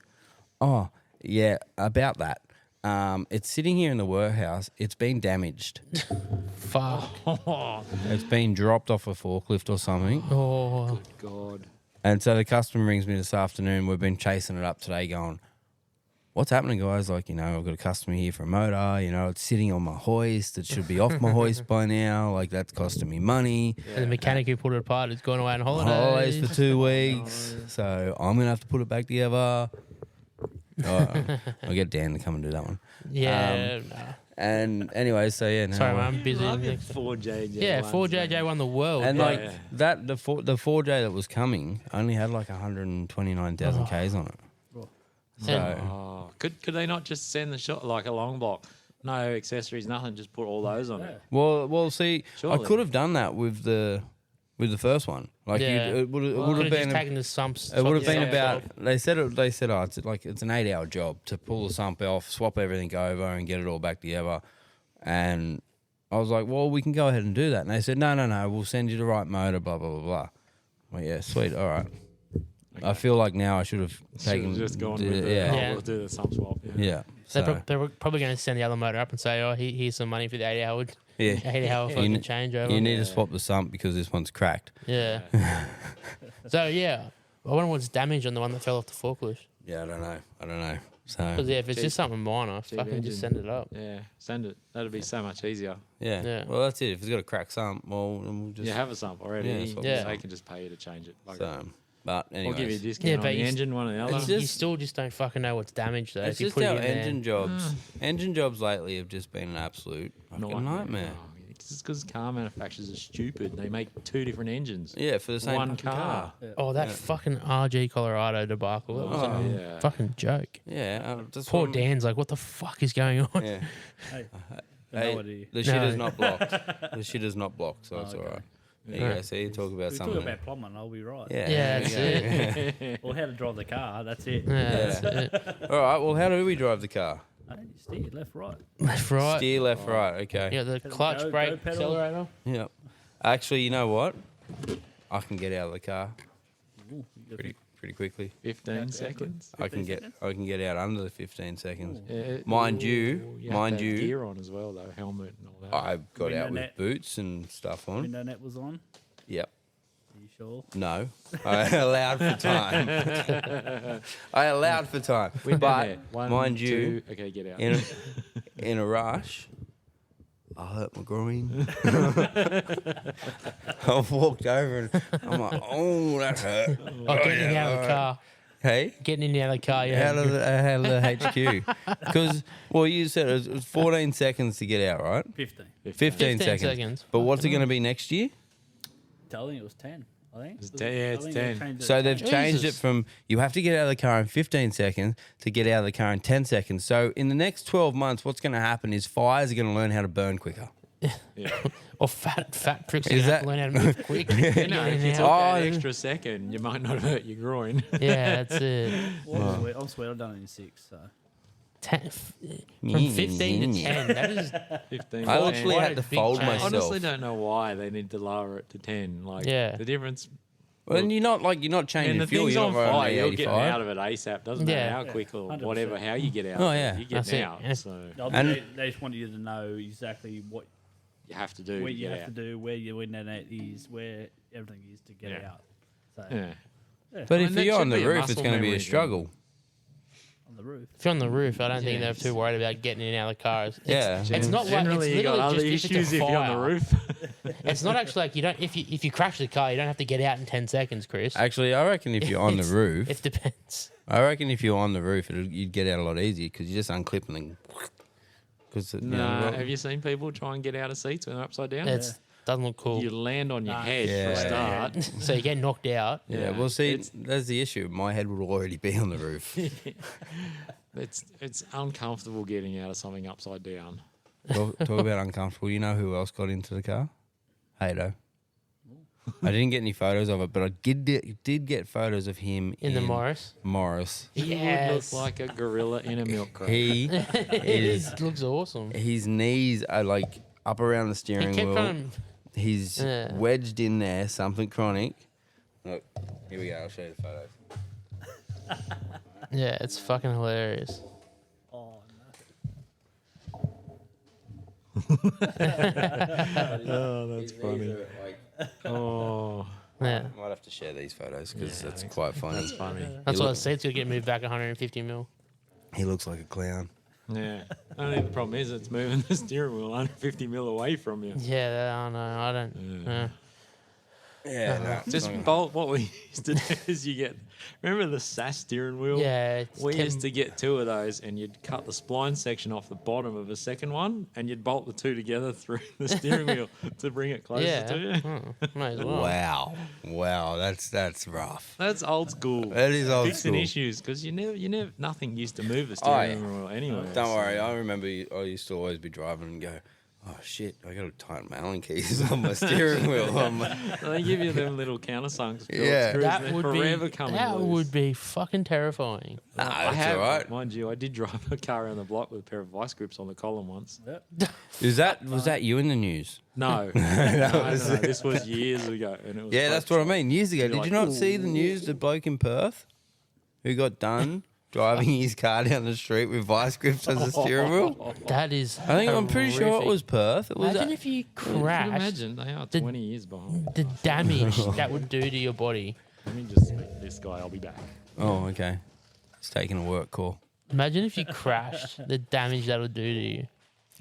Oh, yeah, about that. It's sitting here in the warehouse. It's been damaged. Fuck. It's been dropped off a forklift or something. Oh. God. And so the customer rings me this afternoon. We've been chasing it up today going, what's happening, guys? Like, I've got a customer here for a motor. It's sitting on my hoist. It should be off my hoist by now. Like, that's costing me money. And the mechanic who put it apart is going away on Holidays holidays. for 2 weeks. So I'm going to have to put it back together. I'll get Dan to come and do that one. Yeah. Nah. And anyway, so yeah. No, Sorry, man. I'm busy. 4JJ. Yeah, 4JJ won the world. And bro. like that, the 4J that was coming only had like 129,000 Ks on it. So Oh, could they not just send the shot like a long block? No accessories, nothing. Just put all those on it. well, see, Surely. I could have done that with the first one. Like Yeah. it would have Could've been. just taken the sumps. It would have been sumps about. off. They said it's an 8-hour job to pull the sump off, swap everything over, and get it all back together. And I was like, well, we can go ahead and do that. And they said, no, we'll send you the right motor, blah blah blah blah. Well, yeah, sweet, all right. I feel like now I should have taken. Just gone do- with the, yeah, Yeah. we'll do the sump swap. yeah. They So, they were probably going to send the other motor up and say, "Oh, here's some money for the 8 hour yeah. 8 hour fucking changeover." You need to swap the sump because this one's cracked. Yeah. So yeah, I wonder what's damage on the one that fell off the forklift. Yeah, I don't know. So Because yeah, if it's Cheap- just something minor, cheap fucking engine. just send it up. Yeah, send it. That'd be so much easier. yeah. Yeah. Well, that's it. If it's got a cracked sump, well, then we'll just. You have a sump already. Yeah, swap the They sump. can just pay you to change it. Like, So, but we'll give you a anyways, discount Yeah, on but the you engine, one or the other. It's You just- still just don't fucking know what's damaged though. it's if you just put how it in engine there. jobs. Engine jobs lately have just been an absolute fucking nightmare. Oh, it's because car manufacturers are stupid. They make two different engines. Yeah, for the same One fucking car. Oh, that fucking RG Colorado debacle. That was Oh, a yeah. fucking joke. Yeah, that's Poor what I'm- Dan's like, what the fuck is going on? Yeah. Hey, Hey, no idea. the shit No. is not blocked. The shit is not blocked, so it's okay. all right. There Yeah. you go. See, you talk about We something. talk about plumbing, I'll be right. Yeah, Yeah, there you that's go. it. Or how to drive the car, that's it. Yeah, that's it. All right. Well, how do we drive the car? Hey, steer left, right. Left, right. Steer left, right. Okay. Yeah, the Pedal, clutch, go brake, pedal. accelerator. Yep. Actually, you know what? I can get out of the car Ooh, you got pretty quickly. 15 seconds. I can 15 get seconds? I can get out under the 15 seconds. Yeah, Mind ooh, you- have mind to have you- gear on as well, though, helmet and all that. I got Window out with net. boots and stuff on. Window net was on. Yep. Are you sure? No, I allowed for time. I allowed for time, Window but net. One, mind you, two. Okay, get out. in a rush, I hurt my groin. I've walked over and I'm like, oh, that hurt. Oh, getting out of the car. Hey, Getting in and out of the car, yeah. out of the HQ, because well, you said it was 14 seconds to get out, right? 15. 15 seconds. seconds. But what's it going to be next year? Telling it was 10, I think. It's 10, yeah, it's 10. So they've changed it Jesus. from you have to get out of the car in 15 seconds to get out of the car in 10 seconds. So in the next 12 months, what's going to happen is fires are going to learn how to burn quicker. Yeah. Or fat pricks Is are that- going to learn how to move quick. You know, Get if in you and took out. that extra second, you might not hurt your groin. Yeah, that's it. Well, I'm sweet, I've done it in 6, so. 10, from 15 to 10. That is 15. I Quite- literally quite had a to big fold change. I myself. honestly don't know why they need to lower it to 10. Like, Yeah. the difference. Well, and you're not changing And the fuel. thing's You're on not running fire. You're getting 85. out of it ASAP. Doesn't Yeah. matter how quick or 100%. whatever, how you get out. Oh, of it, yeah. You're That's getting it. out. And- So And- They just want you to know exactly what you have to do where to you get have out. to do, where your window net is, where everything is to get Yeah. out. So, Yeah. But I mean, if that you're should on the be a roof, it's muscle going to be memory a thing. struggle. on the roof. if you're on the roof, I don't think Yeah. they're too worried about getting in and out of the car. Yeah. It's not like Generally, it's you got literally other just issues if if it's a you're on the fire. roof. It's not actually like you don't if you crash the car, you don't have to get out in 10 seconds, Chris. Actually, I reckon if you're on the It's- roof, It depends. I reckon if you're on the roof, you'd get out a lot easier because you just unclip and then. Because Nah, have you seen people try and get out of seats when they're upside down? It doesn't look cool. You land on your head Yeah. for a start. So you get knocked out. Yeah, Yeah, well, see, it's- that's the issue. My head would already be on the roof. It's uncomfortable getting out of something upside down. Talk about uncomfortable. You know who else got into the car? Hato. I didn't get any photos of it, but I did get photos of him In the Morris. Morris. He Yes. would look like a gorilla in a milk crate. He is. It looks awesome. His knees are like up around the He steering kept wheel. on. He's Yeah. wedged in there, something chronic. Look, here we go. I'll show you the photos. Yeah, it's fucking hilarious. Oh Oh, that's funny. Oh, Yeah. Might have to share these photos because that's quite funny. that's funny. That's why I said it's going to get moved back 150 mil. He looks like a clown. Yeah. Only the problem is it's moving the steering wheel 150 mil away from you. Yeah, I don't know. I don't. Yeah, no. Just bolt. What we used to do is you get. Remember the SAS steering wheel? Yeah. It's We used to get 2 of those, and you'd cut the spline section off the bottom of a second one, and you'd bolt the 2 together through the steering wheel to bring it closer Yeah. to you. Might as well. Wow, that's rough. That's old school. That is old Fixing school. issues because nothing used to move the steering wheel anyway. Don't worry, I remember I used to always be driving and go, oh shit, I got to tighten my Allen keys on my steering wheel. They give you them little countersunks. Yeah. Screws, That they're would forever be coming that loose. would be fucking terrifying. Nah, I that's have, all right. mind you, I did drive a car around the block with a pair of vice grips on the column once. Was that you in the news? No, no, this was years ago. And it was Yeah, that's what I mean. Years ago, did like, you not see the news? The bloke in Perth who got done driving his car down the street with vice grips as a steering wheel. That is. I'm pretty sure it horrific. was Perth. It was. Imagine if you You can crashed. imagine they are 20 years behind. The damage that would do to your body. Let me just speak to this guy. I'll be back. Oh, okay. It's taking a work call. Imagine if you crashed. The damage that would do to you.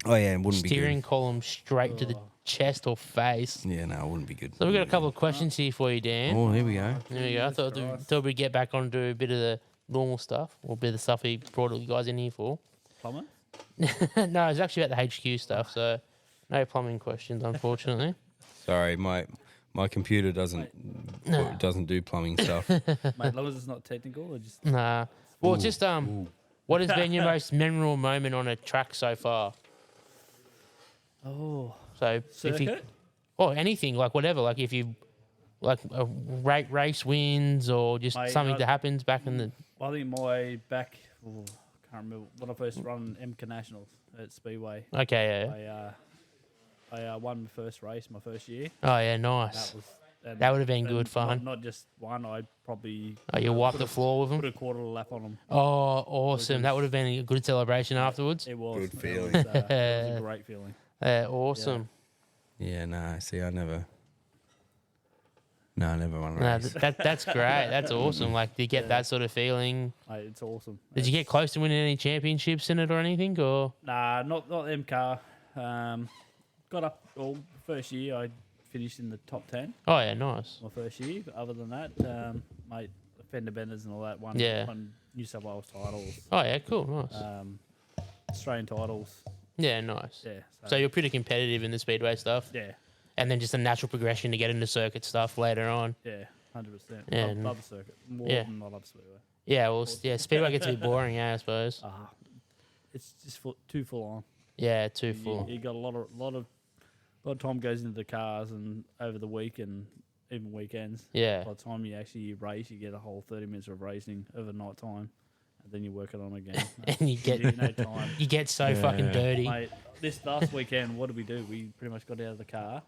Oh yeah, it wouldn't Steering be column straight to the chest or face. good. Yeah, no, it wouldn't be good. So we've got a couple of questions here for you, Dan. Oh, here we go. There we go. I thought we'd get back on to a bit of the normal stuff, or a bit of the stuff he brought you guys in here for. Plumber? No, it's actually about the HQ stuff, so no plumbing questions, unfortunately. Sorry, my computer doesn't do plumbing stuff. Mate, as long as it's not technical, or just Nah. Well, just what has been your most memorable moment on a track so far? oh, So if you, circuit. or anything, like whatever, like if you, like a race wins or just Mate, something that happens back in the. I think my back. Oh, I can't remember when I first run MK Nationals at Speedway. Okay, yeah. I won my first race, my first year. Oh yeah, nice. That was and- That would have been and good fun. Not just one. I probably Oh, you wiped the floor with put them. a quarter of a lap on them. Oh, awesome! That would have been a good celebration afterwards. It was Good feeling. It was a great feeling. Awesome. Yeah, no. See, I never won a No, race. that's great. That's awesome. Like, do you get that sort of feeling? Mate, it's awesome. Did you get close to winning any championships in it or anything? Or Nah, not MK. Got up. Well, first year I finished in the top 10. oh yeah, nice. My first year. But other than that, mate, fender benders and all that. Won New South Wales titles, Oh yeah, cool, nice. Australian titles. Yeah, nice. Yeah. So you're pretty competitive in the speedway stuff, yeah, and then just a natural progression to get into circuit stuff later on. yeah, 100%. Yeah, Love the circuit more yeah. than I love speedway. Yeah, well, yeah, speedway gets a bit boring, yeah, I suppose. It's just too full on. Yeah, too full. You got a lot of time goes into the cars and over the week and even weekends. Yeah, By the time you actually race, you get a whole 30 minutes of racing over night time, and then you work it on again. and you get no time. you get so fucking dirty. Mate, this last weekend, what did we do? We pretty much got out of the car.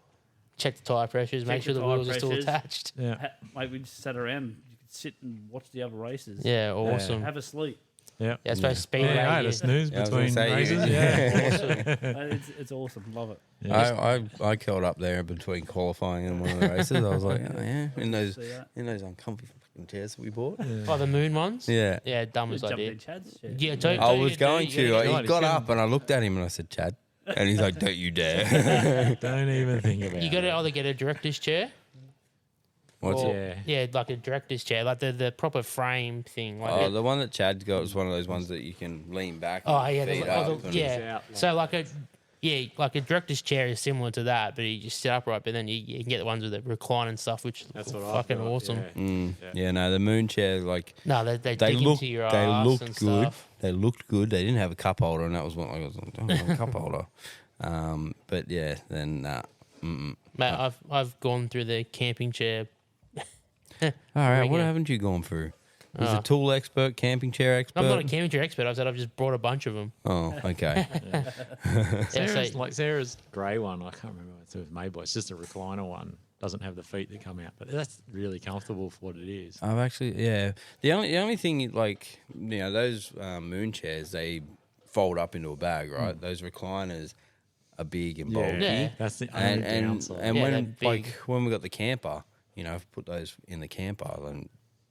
Check the tire pressures, make Check sure the the tyre wheels are still pressures. attached. Yeah. Mate, we just sat around. You could sit and watch the other races. Yeah, awesome. Have a sleep. Yeah. Yeah, I suppose speedway. Yeah, I had you- a snooze Yeah, I was between gonna say, races. yeah. awesome. It's awesome. Love it. I curled up there between qualifying and one of the races. I was like, oh yeah, in those See that? uncomfy fucking chairs that we bought. Oh, the moon ones. Yeah. Yeah, dumb Just as I jumped in did. Chad's chair. Yeah, don't, I don't was you going do- you to. gotta He do- got up and I looked at him and I said, Chad. And he's like, don't you dare. Don't even think about You it. got to either get a director's chair. What's or, it? Yeah, like a director's chair, like the proper frame thing. Like Oh, the one that Chad got was one of those ones that you can lean back. oh and yeah, feet the, up oh, the, and- yeah. out, like- So like a director's chair is similar to that, but you just sit upright. But then you can get the ones with the recline and stuff, which That's look what fucking I thought, awesome. Yeah. Yeah, no, the moon chair, like No, they they dig looked, into your they ass looked and good. stuff. They looked good. They didn't have a cup holder, and that was one. I was like, don't have a cup holder. But yeah, then Mate, I've gone through the camping chair. all right. Bring What it. haven't you gone through? He's Oh. a tool expert, camping chair expert. I'm not a camping chair expert. I said I've just brought a bunch of them. Oh, okay. Yeah, Sarah's, so- like Sarah's grey one, I can't remember what it was made by. It's just a recliner one. doesn't have the feet that come out. But that's really comfortable for what it is. I've actually, yeah. The only thing, like, those moon chairs, they fold up into a bag, right? Those recliners are big and bulky. Yeah. That's the only downside. And Yeah, when they're big. when we got the camper, put those in the camper, then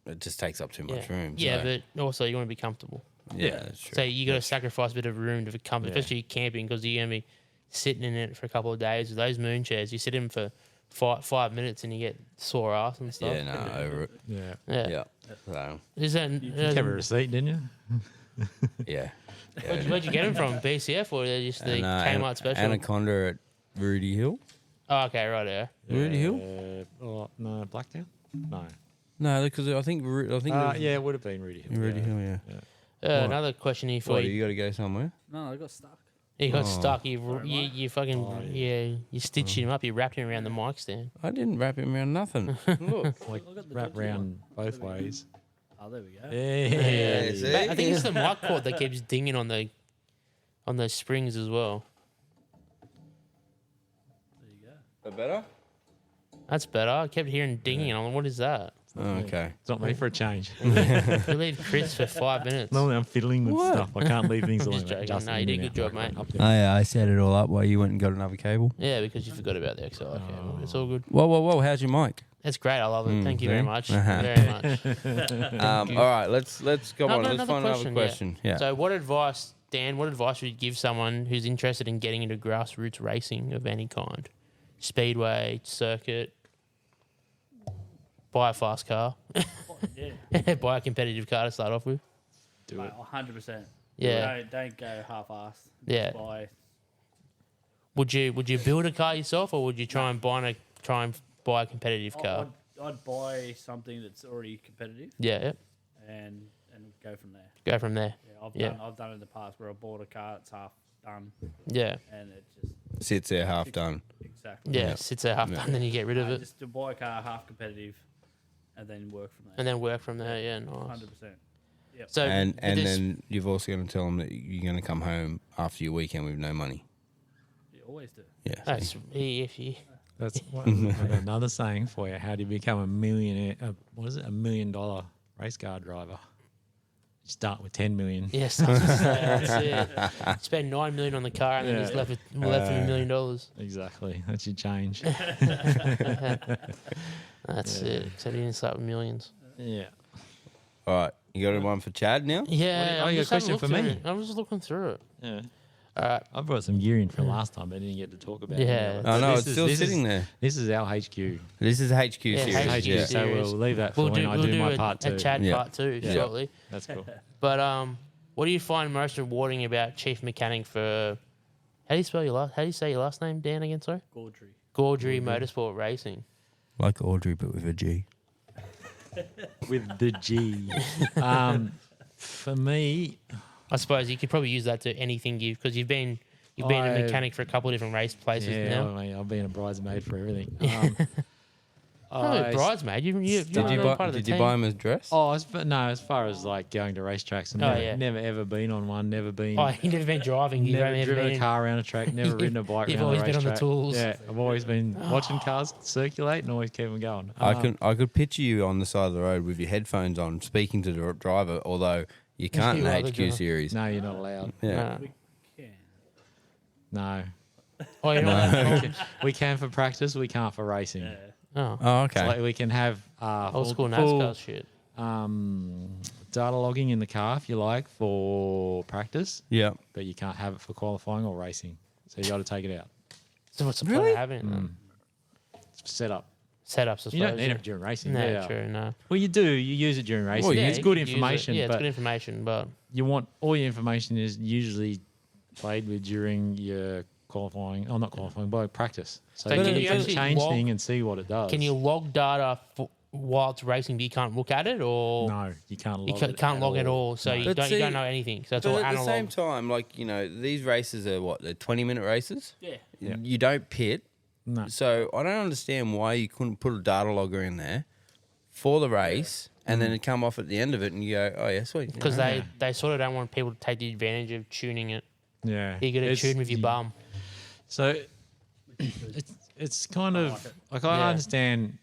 it just takes up too much room. Yeah, so, but also you want to be comfortable. yeah, that's true. So you got to sacrifice a bit of room to come, especially camping, because you're gonna be sitting in it for a couple of days. With those moon chairs, you sit in for 5 minutes and you get sore ass and stuff. Yeah, no, over it. Yeah. Yeah. So, Is that? You have a receipt, didn't you? yeah. Where'd you get them from? BCF or they just the Kmart special? Anaconda at Rudy Hill. Oh, okay, right there. Rudy Hill? No, Blacktown? No. No, because I think Yeah, it would have been Rudy Hill. Rudy Hill. Yeah. Another question here for What, you. you got to go somewhere? No, I got stuck. You got stuck. You fucking you stitched him up. You wrapped him around the mic stand. I didn't wrap him around nothing. Look. Like Look at the wrap dodgy round both ways. Oh, there we go. Yeah. see? But I think it's the mic cord that keeps dinging on the springs as well. There you go. That better? That's better. I kept hearing dinging. I'm like, what is that? Oh, okay. It's not me for a change. You leave Chris for 5 minutes. Normally I'm fiddling with stuff. I can't leave things alone. Just joking. No, you did a good job, mate. I set it all up while you went and got another cable. Yeah, because you forgot about the XLR cable. It's all good. Whoa. How's your mic? It's great. I love it. Thank you very see? much. Uh-huh. Very much. All right, let's go on. Let's Another find another question. Yeah. So, what advice would you give someone who's interested in getting into grassroots racing of any kind? Speedway, circuit, buy a fast car, Yeah. buy a competitive car to start off with. Do it. 100%. Yeah. Don't go half-assed. Yeah. Buy. Would you build a car yourself, or would you try and buy a competitive car? I'd buy something that's already competitive Yeah. and go from there. Go from there. Yeah, I've done it in the past where I bought a car that's half done Yeah. and it just Sits there half done. exactly. Yeah. Sits there half done, then you get rid of it, Just to buy a car half competitive and then work from there. and then work from there. Yeah. Nice. 100%. Yep. So And with this- then you've also got to tell them that you're going to come home after your weekend with no money. You always do. Yeah. that's if you. That's another saying for you. How do you become a millionaire? What is it? $1 million race car driver. You start with 10 million. Yes, that's it. Spend $9 million on the car and then just left with $1 million. Exactly. That's your change. That's it. So you didn't start with millions. Yeah. All right. You got one for Chad now? Yeah, Oh, I'm you got a just having question for through me? it. I'm just looking through it. Yeah. All right. I brought some gear in for last time, but I didn't get to talk about it. Yeah. Oh, no, This it's still sitting there. This is our HQ. This is HQ Yeah, series. HQ Yeah. series. So we'll leave that for when I do my part a two. Chad Yeah. part 2 Yeah. shortly. That's cool. But what do you find most rewarding about chief mechanic for? How do you spell your last? How do you say your last name, Dan? Again, sorry. Grudry. Gaudry Motorsport Racing. Like Audrey, but with a G. With the G. For me, I suppose you could probably use that to anything because you've been a mechanic for a couple of different race places yeah, now. I mean, I've been a bridesmaid for everything. No, bridesmaid. You've Did you buy? part of the Did you team. buy him a dress? Oh, as far as like going to racetracks, I've never ever been on one. Never been. Oh, you've never been driving. You've Never only ever driven been a car around a track. Never ridden a bike. You've around always a been on the racetrack. tools. Yeah, I've always been watching cars circulate and always keep them going. I could picture you on the side of the road with your headphones on, speaking to the driver. Although you can't in You the are the HQ driver. series. No, you're not allowed. Yeah. Yeah. No, Oh, you know we can for practice. We can't for racing. Yeah. Oh, Oh, okay. So like we can have old school full, NASCAR shit. data logging in the car if you like for practice, Yeah. but you can't have it for qualifying or racing. So you got to take it out. So what's the point of having it? then? It's set up. Setups, I suppose. You don't need it during racing. No, yeah. true, no. Well, you do. You use it during racing. Well, yeah, it's you good could use it. information, Yeah, it's but good information, but you want all your information is usually played with during your qualifying. Oh, not qualifying, by practice. So So you can can you actually change log- thing and see what it does. can you log data while it's racing, but you can't look at it, or No, you can't log you it can't log at all. all? So No. you But don't see, know anything. So it's But all at the analog. same time, like, these races are what? They're 20-minute races? Yeah. Yeah. You don't pit. No. So I don't understand why you couldn't put a data logger in there for the race and then it come off at the end of it and you go, oh, yeah, sweet. Because they sort of don't want people to take the advantage of tuning it. Yeah. You got to It's- tune with your bum. So it's kind of like I Yeah. understand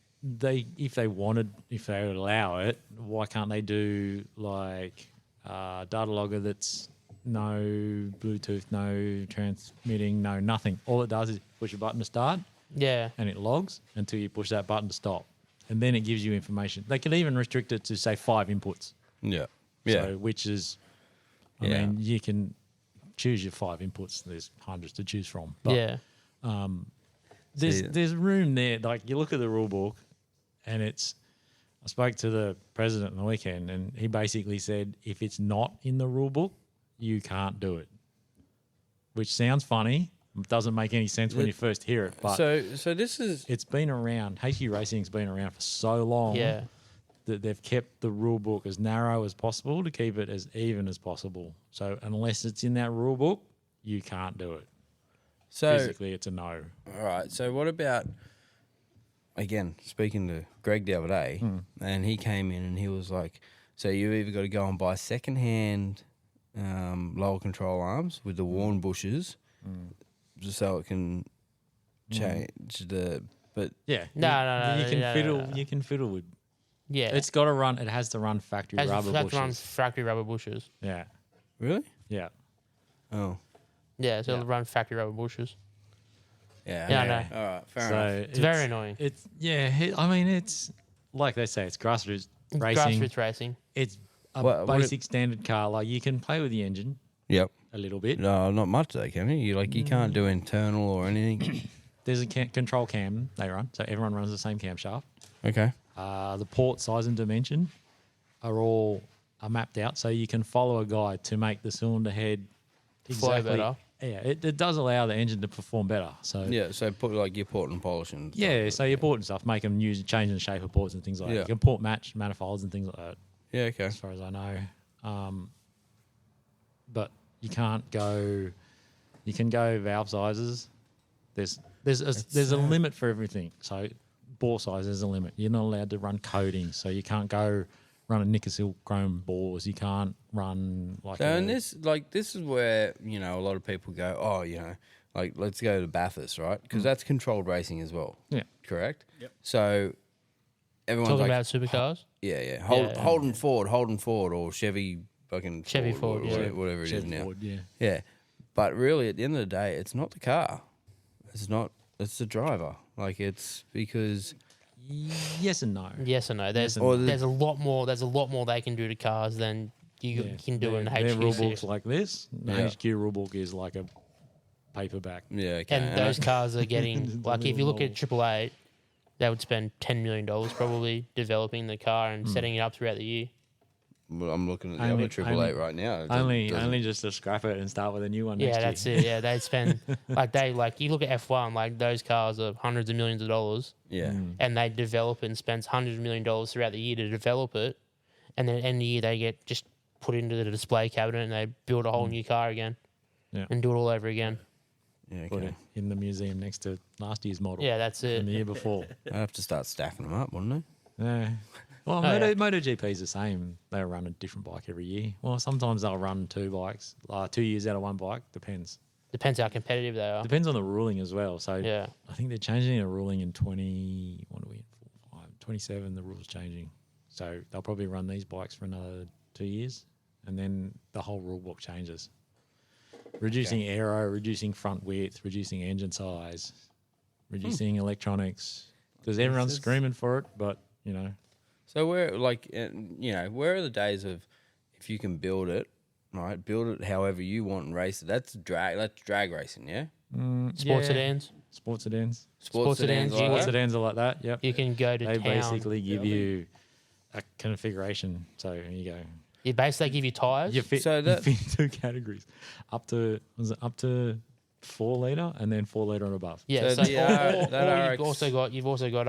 if they would allow it, why can't they do like data logger that's no Bluetooth, no transmitting, no nothing. All it does is push a button to start Yeah. and it logs until you push that button to stop. And then it gives you information. They can even restrict it to say 5 inputs. Yeah. Yeah. So, which is, I Yeah. mean, you can choose your 5 inputs. There's hundreds to choose from. But Yeah. there's room there. Like you look at the rule book, and it's. I spoke to the president on the weekend, and he basically said if it's not in the rule book, you can't do it. Which sounds funny. It doesn't make any sense when you first hear it. But so this is it's been around. HQ Racing's been around for so long. Yeah. That they've kept the rule book as narrow as possible to keep it as even as possible. So unless it's in that rule book, you can't do it. so Physically, it's a no. all right. So what about again speaking to Greg the other day, and he came in and he was like, "So you either got to go and buy secondhand lower control arms with the worn bushes, just so it can change the." But Yeah. No, You can no, fiddle. no, no. You can fiddle with. Yeah. It's got to run. It has to run factory Has rubber to bushes. run factory rubber bushes. Yeah. really, Yeah. oh Yeah, so it'll run factory rubber bushes. yeah, Yeah, I okay. know. All right, fair So enough. It's very annoying. It's I mean, it's like they say, it's grassroots racing. Grassroots racing. It's a What- what basic standard car. Like you can play with the engine Yep. a little bit. No, not much though, can you? You can't do internal or anything. There's a control cam they run, so everyone runs the same camshaft. Okay. The port size and dimension are mapped out, so you can follow a guide to make the cylinder head Flow exactly. better. Yeah, it does allow the engine to perform better. So Yeah. So put like your port and polish and yeah, so your port and stuff, make them change the shape of ports and things like Yeah. that. You can port match manifolds and things like that, yeah. Okay. as far as I know. But you can't go. You can go valve sizes. There's a limit for everything. So bore size is a limit. You're not allowed to run coating, so you can't go run a Nickel chrome bores. You can't run like. So and this is where a lot of people go, oh, like let's go to Bathurst, right? Because that's controlled racing as well. Yeah. Correct. Yep. So everyone's Talking like, about supercars. yeah. Yeah. Holden Ford, or Chevy fucking Chevy Ford, yeah. whatever it is Chevy now. Ford, yeah. Yeah. But really, at the end of the day, it's not the car. It's not. It's the driver. Like it's because Yes and no. Yes or no? There's Or the- there's a lot more. There's a lot more they can do to cars than you Yeah. can do in Their rule HQ. book's like this. The Yeah. HQ rule book is like a paperback. yeah. Okay. And those cars are getting The like if you little look at Triple Eight, they would spend $10 million probably developing the car and setting it up throughout the year. Well, I'm looking at the Only- other Triple Eight right now. It doesn't- Only just to scrap it and start with a new one next Yeah, year. that's it. Yeah, they spend you look at F1, like those cars are hundreds of millions of dollars, Yeah. and they develop and spend hundreds of million dollars throughout the year to develop it, and then at the end of the year they get just put into the display cabinet and they build a whole new car again, Yeah. and do it all over again. Yeah. Put Okay. it in the museum next to last year's model. Yeah, that's And the it. year before. I'd have to start stacking them up, wouldn't I? Yeah. Well, Oh, yeah. MotoGP is the same. They run a different bike every year. Well, sometimes they'll run 2 bikes, 2 years out of one bike. Depends. Depends how competitive they are. Depends on the ruling as well. So Yeah. I think they're changing a ruling in 27. The rules changing. So they'll probably run these bikes for another 2 years, and then the whole rule book changes. Reducing aero, reducing front width, reducing engine size, reducing electronics, because everyone's screaming for it, but So where where are the days of if you can build it, right? Build it however you want and race it. That's drag racing, yeah. Sports sedans. Sports sedans. Sports sedans, like you Sports that? sedans are like that. Yep. You can go to They town. basically give you a configuration. So here you go. You basically give you tires. You fit, So you that- fit 2 categories, up to 4 litre and then 4 litre and above. Yeah, So so the that you've also got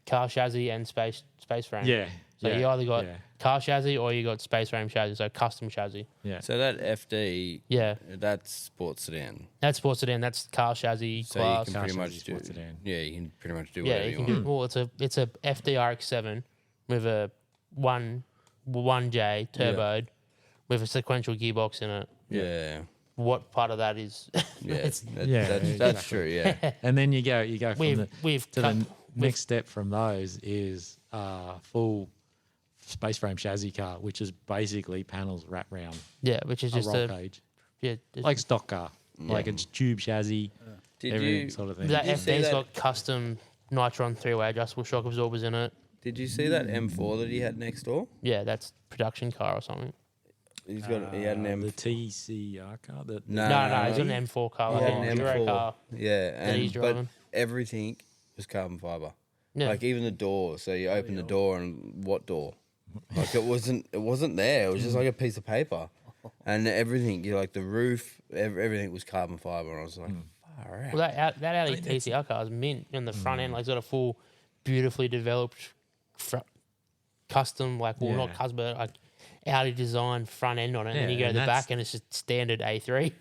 car chassis and space frame. Yeah. So yeah, you either got yeah, car chassis or you got space frame chassis, so custom chassis. yeah. So that FD, Yeah, that's sports sedan. that's sports sedan. That's car chassis So class. you can pretty Car much chassis do. sports sedan. Yeah, you can pretty much do Yeah, whatever you you, can want. do. Well, it's a FDRX7 with a 1J turboed with a sequential gearbox in it. Yeah. what part of that is. Yeah, Yeah, that's exactly. true. Yeah, And then you go from we've to cut- the next step from those is full space frame chassis car, which is basically panels wrapped round yeah, which is a just roll a cage, yeah. Just, like stock car, like it's tube chassis, did everything you sort of thing. that you see FD's that- got custom Nitron 3-way adjustable shock absorbers in it. did you see that M4 that he had next door? Yeah, that's production car or something. He had an the M. TCR car. No, No, it's an M4 car, He like had an an Enduro M4. car. Yeah, he's but driving. everything was carbon fiber. Yeah. Like even the door. So you open the door, and what door? Like it wasn't there. It was just like a piece of paper, and everything. You like the roof. Everything was carbon fiber, and I was like, far out. Well, that Audi TCR car is mint in the front end. Like, it's got a full, beautifully developed, custom, like, well, not Yeah. custom, but like Audi design front end on it. And then you Yeah, go to the and back, that's- and it's just standard A3,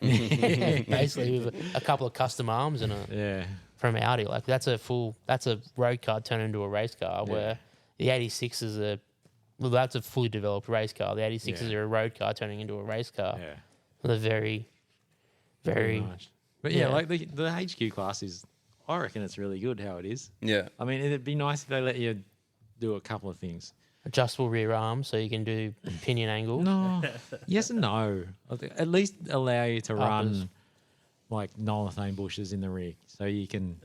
basically with a couple of custom arms in it Yeah, from Audi. Like, that's a road car turned into a race car. Where the 86 is that's a fully developed race car. The 86s Yeah. are a road car turning into a race car. yeah. They're very, very. Much. But yeah, yeah. like the HQ class is, I reckon it's really good how it is. Yeah, I mean, it'd be nice if they let you do a couple of things. Adjustable rear arm, so you can do pinion angle. No, yes and no. I think at least allow you to Uppers. run like Nolithane bushes in the rear, so you can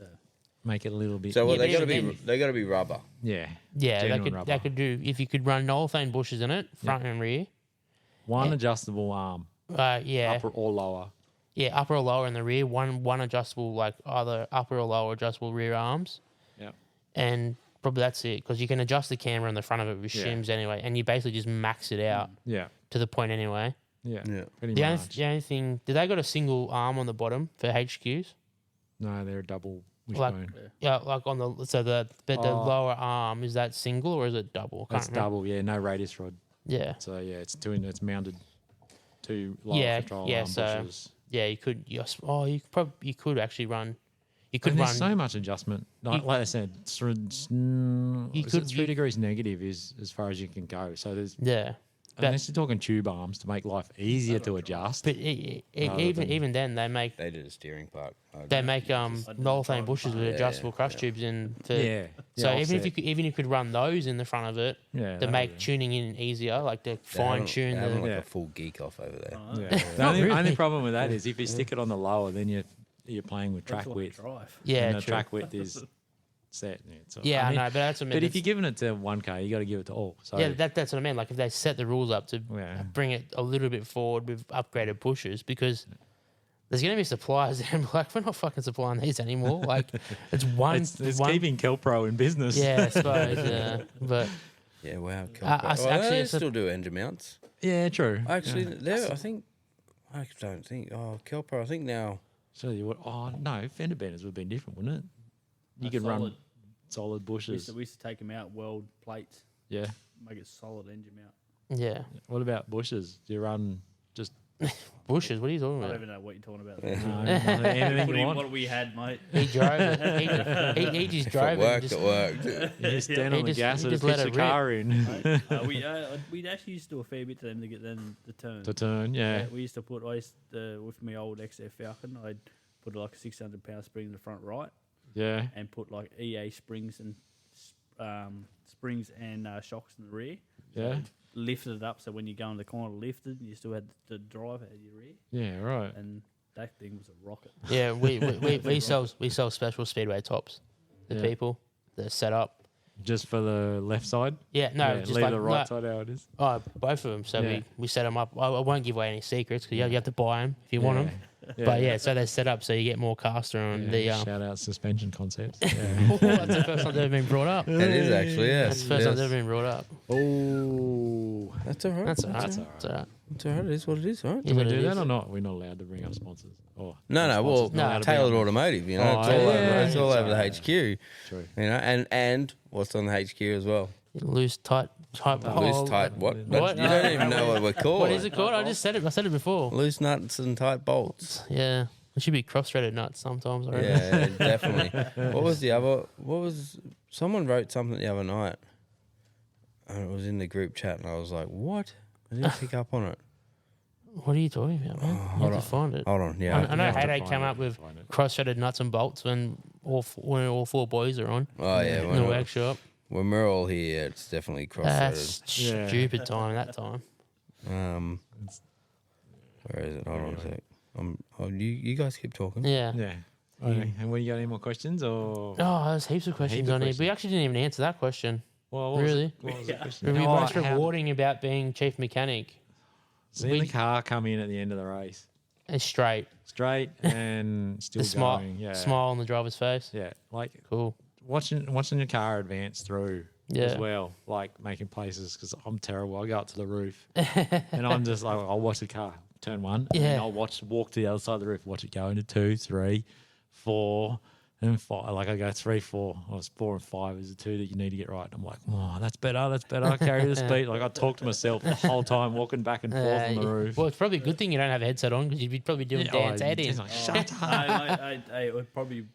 make it a little bit. So Yeah, they but got to even be then- they got to be rubber. yeah, Yeah, genuine rubber. they could do if you could run Nolithane bushes in it, front and rear. One Yeah. adjustable arm, Yeah, upper or lower. yeah, upper or lower in the rear. One adjustable, like either upper or lower adjustable rear arms, Yep. and probably that's it because you can adjust the camera in the front of it with Yeah. shims anyway, and you basically just max it out Yeah. to the point anyway. Yeah. Yeah. Pretty The only, much. the only thing, did they got a single arm on the bottom for HQs? No, they're a double Like, wishbone. yeah, like on the the Oh. lower arm, is that single or is it double? I can't That's remember. double. Yeah, no radius rod. Yeah, So yeah, it's mounted to lower Yeah, control yeah, arm so- bushes. yeah. You could. You could actually run. You could And run. there's so much adjustment. Like, You- like I said, is could- it 3 degrees negative is as far as you can go. So there's yeah, but unless you're talking tube arms to make life easier to adjust. but Rather even than- even then they make They did a steering part. they make Nolithane bushes with Yeah, adjustable yeah, crush yeah. tubes in. For, Yeah. So yeah, even if offset. you could run those in the front of it Yeah, to that'd make be- tuning in easier, like to They're fine tune having the. like Yeah. a full geek off over there. Yeah. The only really. problem with that is if you stick it on the lower, then you're playing with track That's like width. drive. Yeah, and the true. track width is set. So, Yeah, I mean, know, but that's what I mean. But if you're giving it to 1K, you got to give it to all. So Yeah, that's what I mean. Like if they set the rules up to Yeah. bring it a little bit forward with upgraded pushes, because there's going to be suppliers that are like, we're not fucking supplying these anymore. Like it's one. it's one keeping Kelpro in business. yeah, I suppose. Yeah, but Yeah, wow. actually, they it's a- still do engine mounts. yeah, true. Actually, I think. I don't think. Oh, Kelpro. I think now. So you would. Oh no, fender benders would have been different, wouldn't it? You could Solid. run solid bushes. We used to take them out, weld plates, Yeah. make it solid engine mount. yeah, What about bushes? Do you run just bushes. What are you talking I don't about? even know what you're talking about. anything What, you what want? we had, mate. He drove it. He just If drove it worked, it. it worked. You just stand He on the just- gas he and just pitch let the it rip. car in We actually used to do a fair bit to them to get them to turn. to turn. Yeah. We used to put, with my old XF Falcon, I'd put like a 600-pound spring in the front right Yeah. and put like EA springs and shocks in the rear. Yeah. Lifted it up so when you go in the corner, lifted, and you still had the drive at your rear, Yeah. Right. and that thing was a rocket. Yeah, we sell special speedway tops to Yeah. people. They're set up. Just for the left side. Yeah, no, Yeah, just leave like the right no, side how it is. Oh, both of them. So Yeah. we set them up. I won't give away any secrets because you have to buy them if you want them. Yeah. But yeah, so they're set up so you get more caster on the. Shout out suspension concepts. Yeah. Oh, that's the first time they've been brought up. It is actually, yes. That's the first time yes. they've been brought up. Oh. That's all right. That's all right. That's That's all all right. That's all right. It is what it is, right? Is Can we what it do that is. or not? We're not allowed to bring up sponsors. Or No, well, sponsors not allowed to bring tailored up- automotive. You know, Oh, it's all over. yeah. It's all over the Sorry. HQ. True. You know, and what's on the HQ as well? Loose, tight. Loose, tight. What? What? You don't even know what we're called. What is it called? I just said it. I said it before. Loose nuts and tight bolts. Yeah, it should be cross-threaded nuts sometimes. I reckon. Yeah, definitely. What was the other? What was? Someone wrote something the other night, and it was in the group chat, and I was like, "What?" I didn't pick up on it. What are you talking about, man? You have to find it. Hold on. Yeah. I know have to Heyday find came it, up with find it. cross-threaded nuts and bolts when all four boys are on Oh yeah. in the workshop. When we're all here, it's definitely cross-threaded. That's Yeah. stupid time that time. Where is it? Hold on a sec. You guys keep talking. Yeah. Yeah. Okay. And when you got any more questions or? Oh, there's heaps of questions of on here. We questions. actually didn't even answer that question. Well, what was Really? it? What was the question? It'd be Oh, most how- rewarding about being chief mechanic. Seeing the car come in at the end of the race, It's straight. straight and still The smile, going. Yeah. smile on the driver's face. Yeah. Like Cool. watching your car advance through Yeah. as well, like making places because I'm terrible. I go up to the roof and I'm just like, I'll watch the car turn one, and then Yeah. I'll walk to the other side of the roof, watch it go into 2, 3, 4, and 5. Like I go 3, 4. I was 4 and 5 is the 2 that you need to get right. And I'm like, oh, that's better. That's better. I carry the speed. Like I talk to myself the whole time, walking back and forth on the roof. Well, it's probably a good thing you don't have a headset on because you'd be probably doing Dan's head in. he's like, shut up. It would probably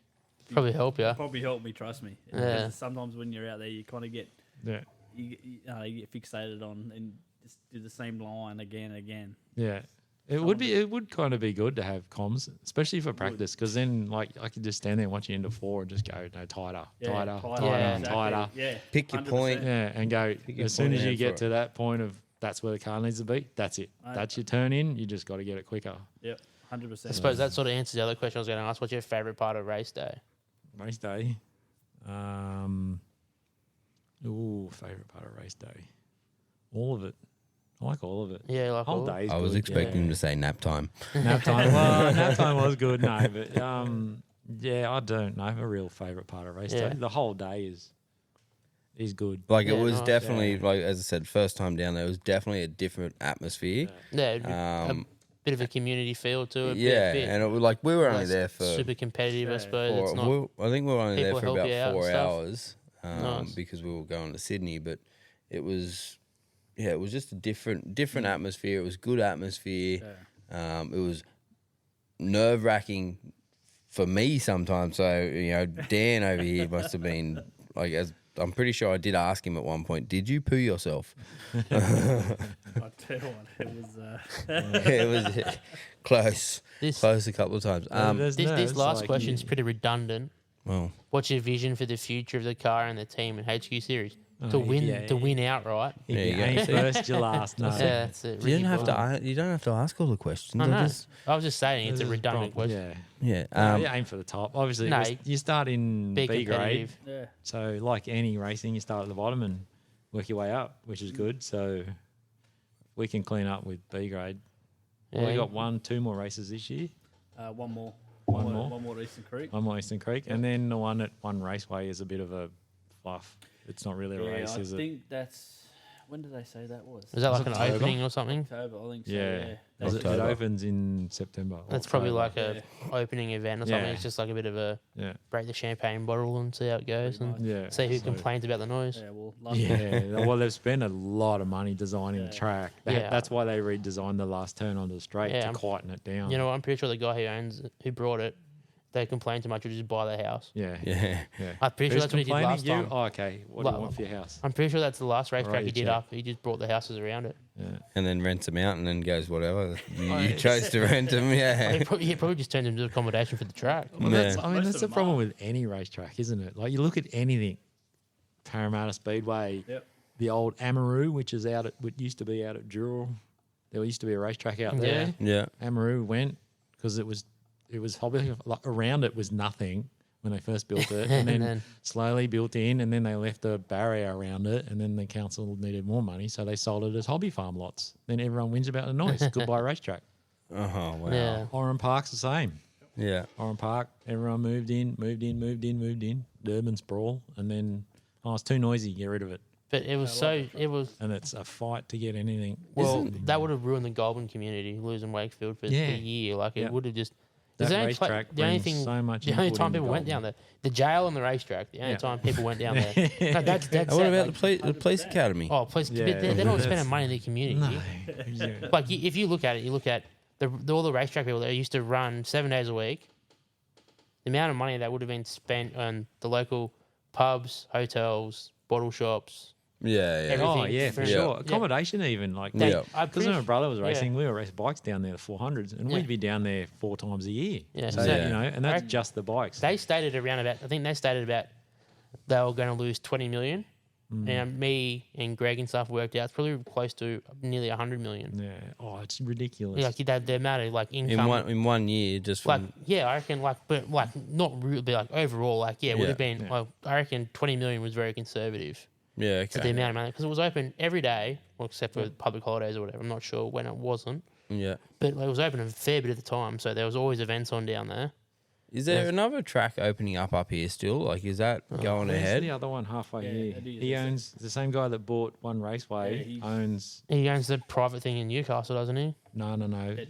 Probably help you. help me. Trust me. Yeah. Because sometimes when you're out there, you kind of get Yeah. you get fixated on and just do the same line again and again. Yeah. It would kind of be good to have comms, especially for practice, because then like I could just stand there and watch you into 4 and just go no tighter, tighter, Yeah. tighter. Yeah. Pick your 100%. point. Yeah, and go your as soon point as you out get for to that point of that's where the car needs to be. That's it. That's your turn in. You just got to get it quicker. Yep. 100%. I suppose that sort of answers the other question I was going to ask. What's your favourite part of race day? Race day. Favorite part of race day. All of it. I like all of it. Yeah, like Whole all- day. I was expecting him to say nap time. Nap time. Well, nap time was good. No, but yeah, I don't know a real favorite part of race Yeah. day. The whole day is good. Like Yeah, it was nice. definitely like as I said, first time down there, it was definitely a different atmosphere. Yeah, it'd be a bit of a community feel to it. Yeah, bit and it was like we were only less there for super competitive, I Yeah. suppose. It's not. I think we were only there people for help about you out and 4 stuff. hours Nice. because we were going to Sydney. But it was, it was just a different atmosphere. It was good atmosphere. It was nerve wracking for me sometimes. So Dan over here must have been like, as I'm pretty sure I did ask him at one point, did you poo yourself? I tell you what, it was. It was close, This- close a couple of times. There's This nerves, last like, question is pretty redundant. Well, What's your vision for the future of the car and the team in HQ Series? Oh, To win, yeah. to win outright. If There you you go. ain't first, you last. No. Yeah, that's it. you don't have Ricky to. You don't have to ask all the questions. I I know. just- I was just saying it's a This is redundant prob- question. Yeah. yeah. You aim for the top. Obviously, No, you start in Be B grade. competitive. Yeah. So, like any racing, you start at the bottom and work your way up, which is good. So, we can clean up with B grade. Yeah. We got 2 more races this year. One more. One more? One more Eastern Creek. One more Eastern Creek, and then the one at One Raceway is a bit of a fluff. It's not really a Yeah, race, I is it? think that's. When did they say that was? Was that like an October? opening or something? October, I think so. Yeah. Yeah. It October. opens in September. That's probably October. like a opening event or something. Yeah. It's just like a bit of a Yeah. break the champagne bottle and see how it goes Pretty and Yeah. see who so- complains about the noise. Yeah, well, last Yeah, well, they've spent a lot of money designing the track. Yeah. That's why they redesigned the last turn onto the straight Yeah, to I'm- quieten it down. You know, I'm pretty sure the guy who brought it, they complained too much, would just buy the house. Yeah. Yeah. Yeah. I'm pretty sure Who's that's what he did complaining? last You? time. Oh, okay. What do Well, you want for your house? I'm pretty sure that's the last racetrack Right, he did check. up. He just brought the houses around it. Yeah. And then rents them out and then goes whatever. You it's- chose to rent them, yeah. He probably just turned into accommodation for the track. Well, Yeah. that's, I mean, Most that's of the them problem are. with any racetrack, isn't it? Like, you look at anything. Parramatta Speedway, Yep. the old Amaroo, which is what used to be out at Dural. There used to be a racetrack out there. Yeah. Amaroo went because it was probably like around it was nothing when they first built it, and then, then- slowly built in, and then they left a barrier around it, and then the council needed more money, so they sold it as hobby farm lots. Then everyone wins about the noise. Goodbye racetrack. Oh, wow. Yeah. Oran Park's the same. Yeah. Oran Park, everyone moved in. Durban sprawl, and then it's too noisy. Get rid of it. But it was And it's a fight to get anything. well, that would have ruined the Goulburn community losing Wakefield for Yeah. the year. Like it Yeah. would have just. That the only racetrack the only brings thing, so much the only input time into people went Goulburn. down there, the jail and the racetrack. The only Yeah. time people went down there. No, that's And what sad, about like- the police academy? Oh, please, Yeah, they're not that's- spending money in the community. No. Like if you look at it, you look at all the racetrack people that used to run 7 days a week. The amount of money that would have been spent on the local pubs, hotels, bottle shops, Yeah, yeah. Oh Everything yeah, for from- sure. Yeah. Accommodation even like They- Yeah. I'm because pretty when my su- brother was yeah. racing, we were racing bikes down there, the 400s, and Yeah. we'd be down there 4 times a year. Yeah, So, so- you know, and that's I- just the bikes. They stated around about. I think they stated about they were going to lose 20 million, and me and Greg and stuff worked out. It's probably close to nearly 100 million. Yeah. Oh, it's ridiculous. Like the amount of like income. In one year, just like from yeah, I reckon but not really, but like overall, like it would have Yeah. been. Well, I reckon 20 million was very conservative. yeah, For the okay, amount of money, because it was open every day, well, except for public holidays or whatever. I'm not sure when it wasn't, yeah. but like, it was open a fair bit of the time, so there was always events on down there. Is there another track opening up here still? Like, is that going Where's ahead? the other one halfway Yeah, here? it is. He It's- owns the same guy that bought One Raceway. Yeah, he's- owns He owns the private thing in Newcastle, doesn't he? no. At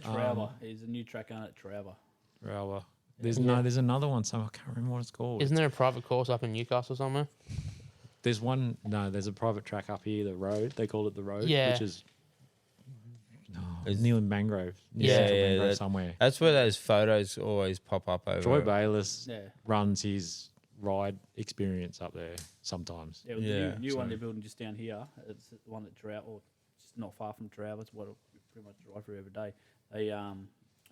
Trowber. He's a new track owner at Trowber. Railway. There's Yeah. there's another one. So I can't remember what it's called. Isn't there a private course up in Newcastle somewhere? There's one. No, there's a private track up here. The road. They call it the road. Yeah. Which is Is- near Mangrove. Near Yeah, Central yeah, Mangrove that- somewhere. That's where those photos always pop up over. Troy Bayliss Yeah. runs his ride experience up there sometimes. Yeah, well, the Yeah, new one so- they're building just down here. It's the one at Trowber, or just not far from Trowber. It's what I pretty much drive through every day. They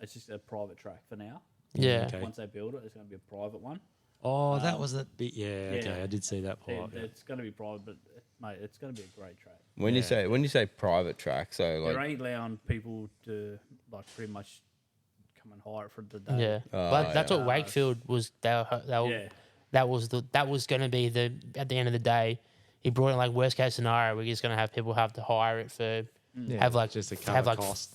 it's just a private track for now. Yeah. Okay. Once they build it, it's going to be a private one. Oh, that was that bit. Yeah, okay, yeah. I did see that part. yeah. It's going to be private, but mate, it's going to be a great track. When you say private track, so They're like only allowing people to like pretty much come and hire it for the day. Yeah, Oh, but that's yeah. what Wakefield was. Yeah. That was going to be the at the end of the day. He brought in like worst case scenario. We're just going to have people have to hire it for Yeah, have like just to have cover like cost.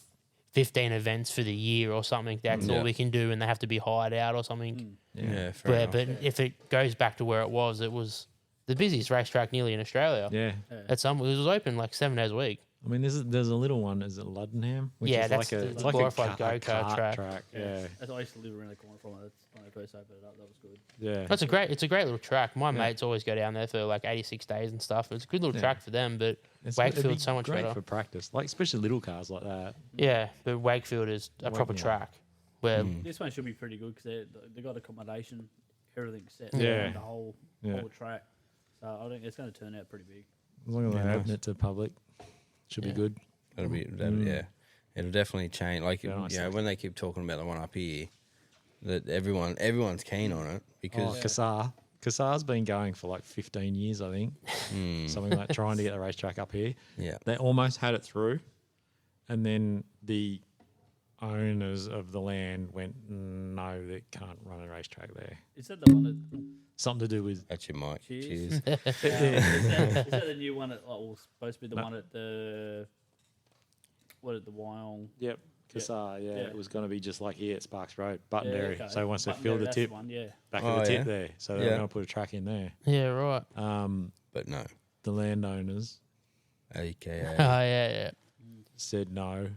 15 events for the year or something. That's all Yeah. we can do, and they have to be hired out or something. yeah, fair enough. But if it goes back to where it was the busiest racetrack nearly in Australia. Yeah. At some, it was open like 7 days a week. I mean, there's a little one. Is it Luddenham? Which Yeah, is that's like a the it's like glorified a go-kart kart track. Yeah, That's, I used to live around the corner from it. That's when they first opened it up. That was good. yeah. It's a great little track. My mates always go down there for like 86 days and stuff. It's a good little Yeah. track for them, but It'd Wakefield's be so much great better. for practice, like especially little cars like that. Yeah, but Wakefield is a proper yeah. track where This one should be pretty good because they got accommodation, everything's set. Yeah. around the whole Yeah. track. So I think it's going to turn out pretty big. As long as they Yeah, open nice. it to public, should be Yeah. good. Yeah, it'll definitely change. Like Yeah, nice. you know, when they keep talking about the one up here, that everyone's keen on it Oh, because Kassar's been going for like 15 years, I think. Something like trying to get the racetrack up here. yeah, They almost had it through, and then the owners of the land went, no, they can't run a racetrack there. Is that the one that? Something to do with that's your mic. Cheers. Cheers. Is that the new one? Was supposed to be the one at the Wyong? yep. Kassar, yeah, Yeah. it was going to be just like here at Sparks Road, Buttonberry. okay. So once they Buttonberry, filled the that's tip, one, yeah. back Oh, of the tip yeah. there. So they Yeah. were going to put a track in there. yeah, right. But no, The landowners AKA. Oh yeah, yeah. said no.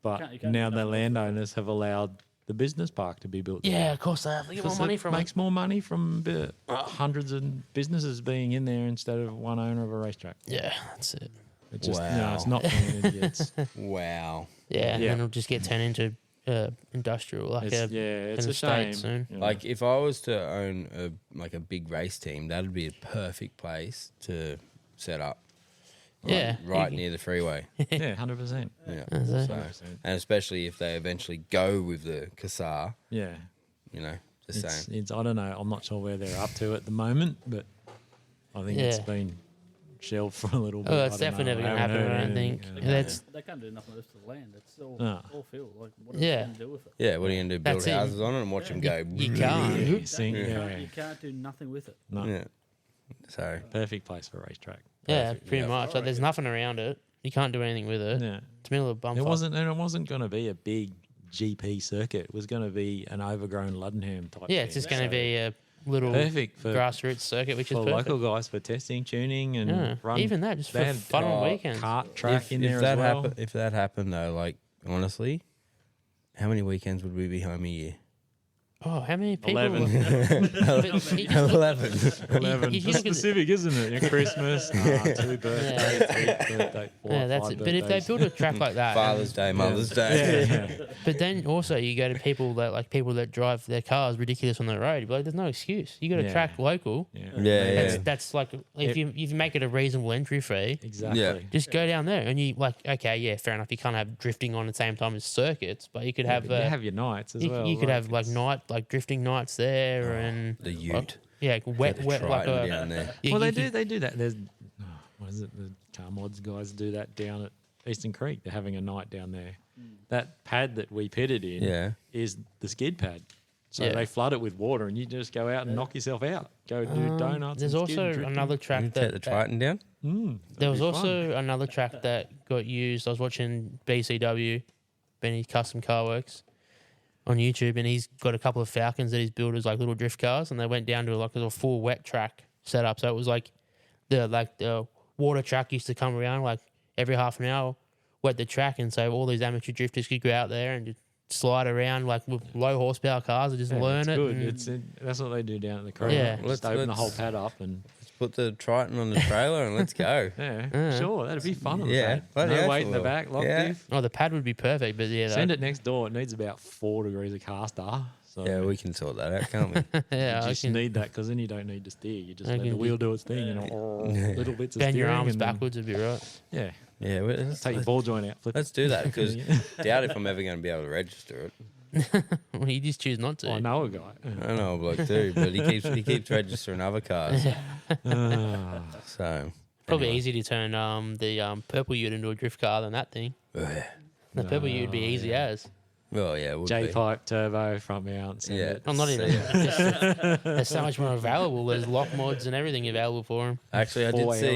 But You can't now do the that. landowners have allowed the business park to be built. Yeah, of course they have. They get more Because money it from it. makes more money from hundreds of businesses being in there instead of one owner of a racetrack. Yeah, that's it. It just, Wow. it's not being idiots. Wow. Yeah, and Yeah. then it'll just get turned into industrial, like It's, it's an a shame. estate soon. you know. Like if I was to own a big race team, that'd be a perfect place to set up. Like, Yeah, right you- near the freeway. yeah, 100%. Yeah. That's it. So, 100%. and especially if they eventually go with the Kassar, Yeah. you know, the same. It's, I don't know. I'm not sure where they're up to at the moment, but I think it's Yeah. been shelved for a little bit. Oh, I it's don't know. definitely never I going to happen. haven't I heard don't think. anything. That's They can't do nothing with the land. It's all, No. all field. Like, what are Yeah. they going to do with it? Yeah, what are you going to do? Build That's it. houses on it and watch them go? you can't. Yeah, sing, You, yeah. can't, you can't do nothing with it. No, Yeah. So, perfect place for a racetrack. Yeah, Perfect, pretty yeah. much. Like, there's nothing around it. You can't do anything with it. Yeah. It's middle of a bump. It wasn't going to be a big GP circuit. It was going to be an overgrown Luddenham type. Yeah, it's thing. just going to be a little perfect for grassroots circuit, which is for perfect. local guys for testing, tuning, and Yeah. run. Even that, just they for had, fun on oh, weekends. Kart track if, in if there that as well. if that happened though, like honestly, how many weekends would we be home a year? Oh, how many people? 11. 11. 11. If you It's look at specific, isn't it? Your Christmas, 2 birthdays, 3 birthday, 4, Yeah, that's 5 it. But if they birthdays. build a track like that, Father's Day, Mother's Day. Yeah. but then also you go to people that drive their cars ridiculous on the road. You'd be like, there's no excuse. You got to Yeah. track local. Yeah. Yeah. That's like if you make it a reasonable entry fee, Exactly. Yeah. just go down there and you like okay, yeah, fair enough. You can't have drifting on at the same time as circuits, but you could have But you have your nights as well. you could have it's- like drifting nights there and The Ute. yeah, wet like Triton a down there. yeah, Well, you they do that. There's what is it? The car mods guys do that down at Eastern Creek. They're having a night down there. That pad that we pitted in Yeah. is the skid pad. So Yeah. they flood it with water, and you just go out and knock yourself out. Go do donuts. There's and skid also and drifting. another You track take that, the Triton down? there was be also another track that got used. I was watching BCW, Benny Custom Car Works, on YouTube, and he's got a couple of Falcons that he's built as like little drift cars, and they went down to like a full wet track setup. So it was like the water track used to come around like every half an hour, wet the track, and so all these amateur drifters could go out there and just slide around like with low horsepower cars and just learn it's it. good. and- That's what they do down at the creek. Yeah. Just open the whole pad up and Put the Triton on the trailer and let's go. yeah, sure, that'd be fun. On the Yeah, pad. bloody No hell weight in the will. back, lock Yeah. diff. Oh, the pad would be perfect, but yeah, Send it next door. It needs about 4 degrees of caster. So Yeah, we can sort that out, can't we? yeah, you I just can need that because then you don't need to steer. You just I let the can wheel do its thing, little bits of bend steering. your arms and then- backwards would be right. Yeah, Yeah, take your ball joint out. Flip let's do that because doubt if I'm ever going to be able to register it. Well, you just choose not to. I know a guy. I know a bloke too, but he keeps registering other cars. So Probably anyway. easier to turn the purple ute into a drift car than that thing. The purple ute would be easy as. Well, yeah, it would J be. pipe turbo front mount. Send Yeah. it. I'm not So, even. yeah. There's so much more available. There's lock mods and everything available for them. Actually, I 4 did see.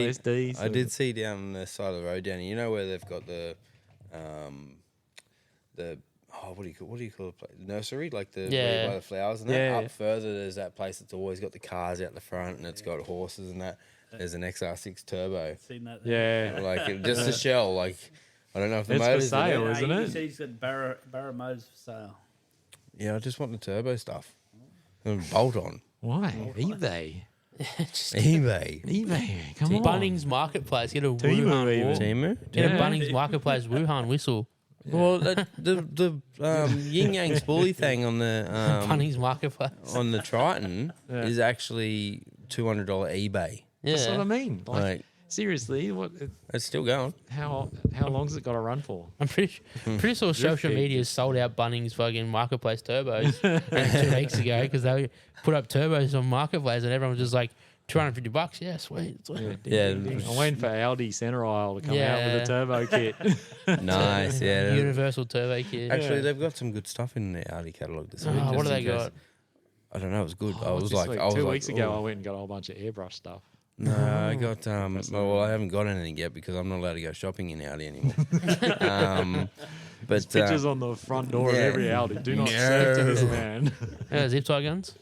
LSDs. I did see down the side of the road down here. You know where they've got the what do you call it? The nursery, like the where you Yeah. buy the flowers and that. Yeah. Up further, there's that place that's always got the cars out the front and it's got horses and that. There's an XR6 turbo, Seen that? Yeah. like just a shell. Like I don't know if the It's for motor's in sale, it. isn't he it? said he's got Barra Motors for sale. Yeah, I just want the turbo stuff. And bolt on Why? eBay. eBay. Come on. Bunnings Marketplace. Get a Temu Wuhan even. wall. Timu. Get a Yeah. Bunnings Marketplace Wuhan whistle. Well, the yin yang spoolie thing on the Bunnings Marketplace. on the Triton Yeah. is actually $200 eBay. That's what I Yeah. mean. Like, Like seriously, what? it's still going. How long's it got to run for? I'm pretty sure social kick. media sold out Bunnings fucking Marketplace turbos around 2 weeks ago because they put up turbos on Marketplace and everyone was just like $250. Yeah, sweet. sweet. Yeah. I'm waiting for Audi Centre Aisle to come out Yeah. with a turbo kit. Nice, yeah. Universal turbo kit. Actually, they've got some good stuff in the Audi catalogue this week. Oh, what just do they in case. got? I don't know. It was good. I What's was this like, week? I was 2 like, weeks ago, "Ooh." I went and got a whole bunch of airbrush stuff. No, I got well, I haven't got anything yet because I'm not allowed to go shopping in Audi anymore. But Pictures on the front door of yeah. every Audi. Do not No. sell to this man. Zip tie guns.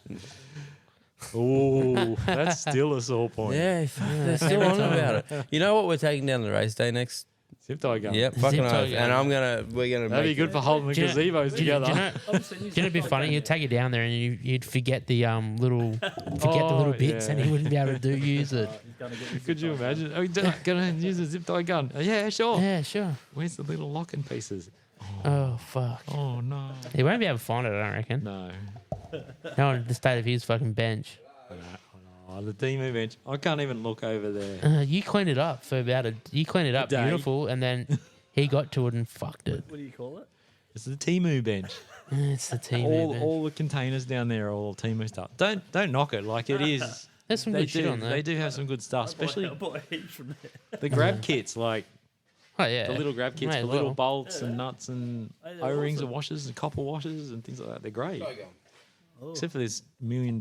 Oh, that's still a sore point. yeah, they're still on about it. You know what? We're taking down the race day next. Zip tie gun. Yep, fucking Zip tie oath. gun. And we're gonna. That'd be make good for holding the Do you know- gazebos Do you together. know, do you know it'd be funny? You'd take it down there and you'd forget the little the Oh, little bits and yeah. he wouldn't be able to use it. He's gonna get his Could you zip tie. imagine? Oh, you're gonna use a zip tie gun? Oh, yeah, sure. Yeah, sure. Where's the little locking pieces? Oh fuck. Oh no. He won't be able to find it. I don't reckon. No. No, in the state of his fucking bench. Oh, the Timu bench. I can't even look over there. You cleaned it up for you cleaned it up day. beautiful, and then he got to it and fucked it. What do you call it? It's the Timu bench. It's the team. All the containers down there are all Timu stuff. Don't knock it. Like it is. There's some They good shit do. on there. They do have some good stuff, especially I bought heaps from there. the grab kits, like Oh yeah, the little grab kits May for as little well. bolts and nuts and Hey, they're O-rings awesome. and washers and copper washers and things like that. They're great. Oh. Except for this $1 million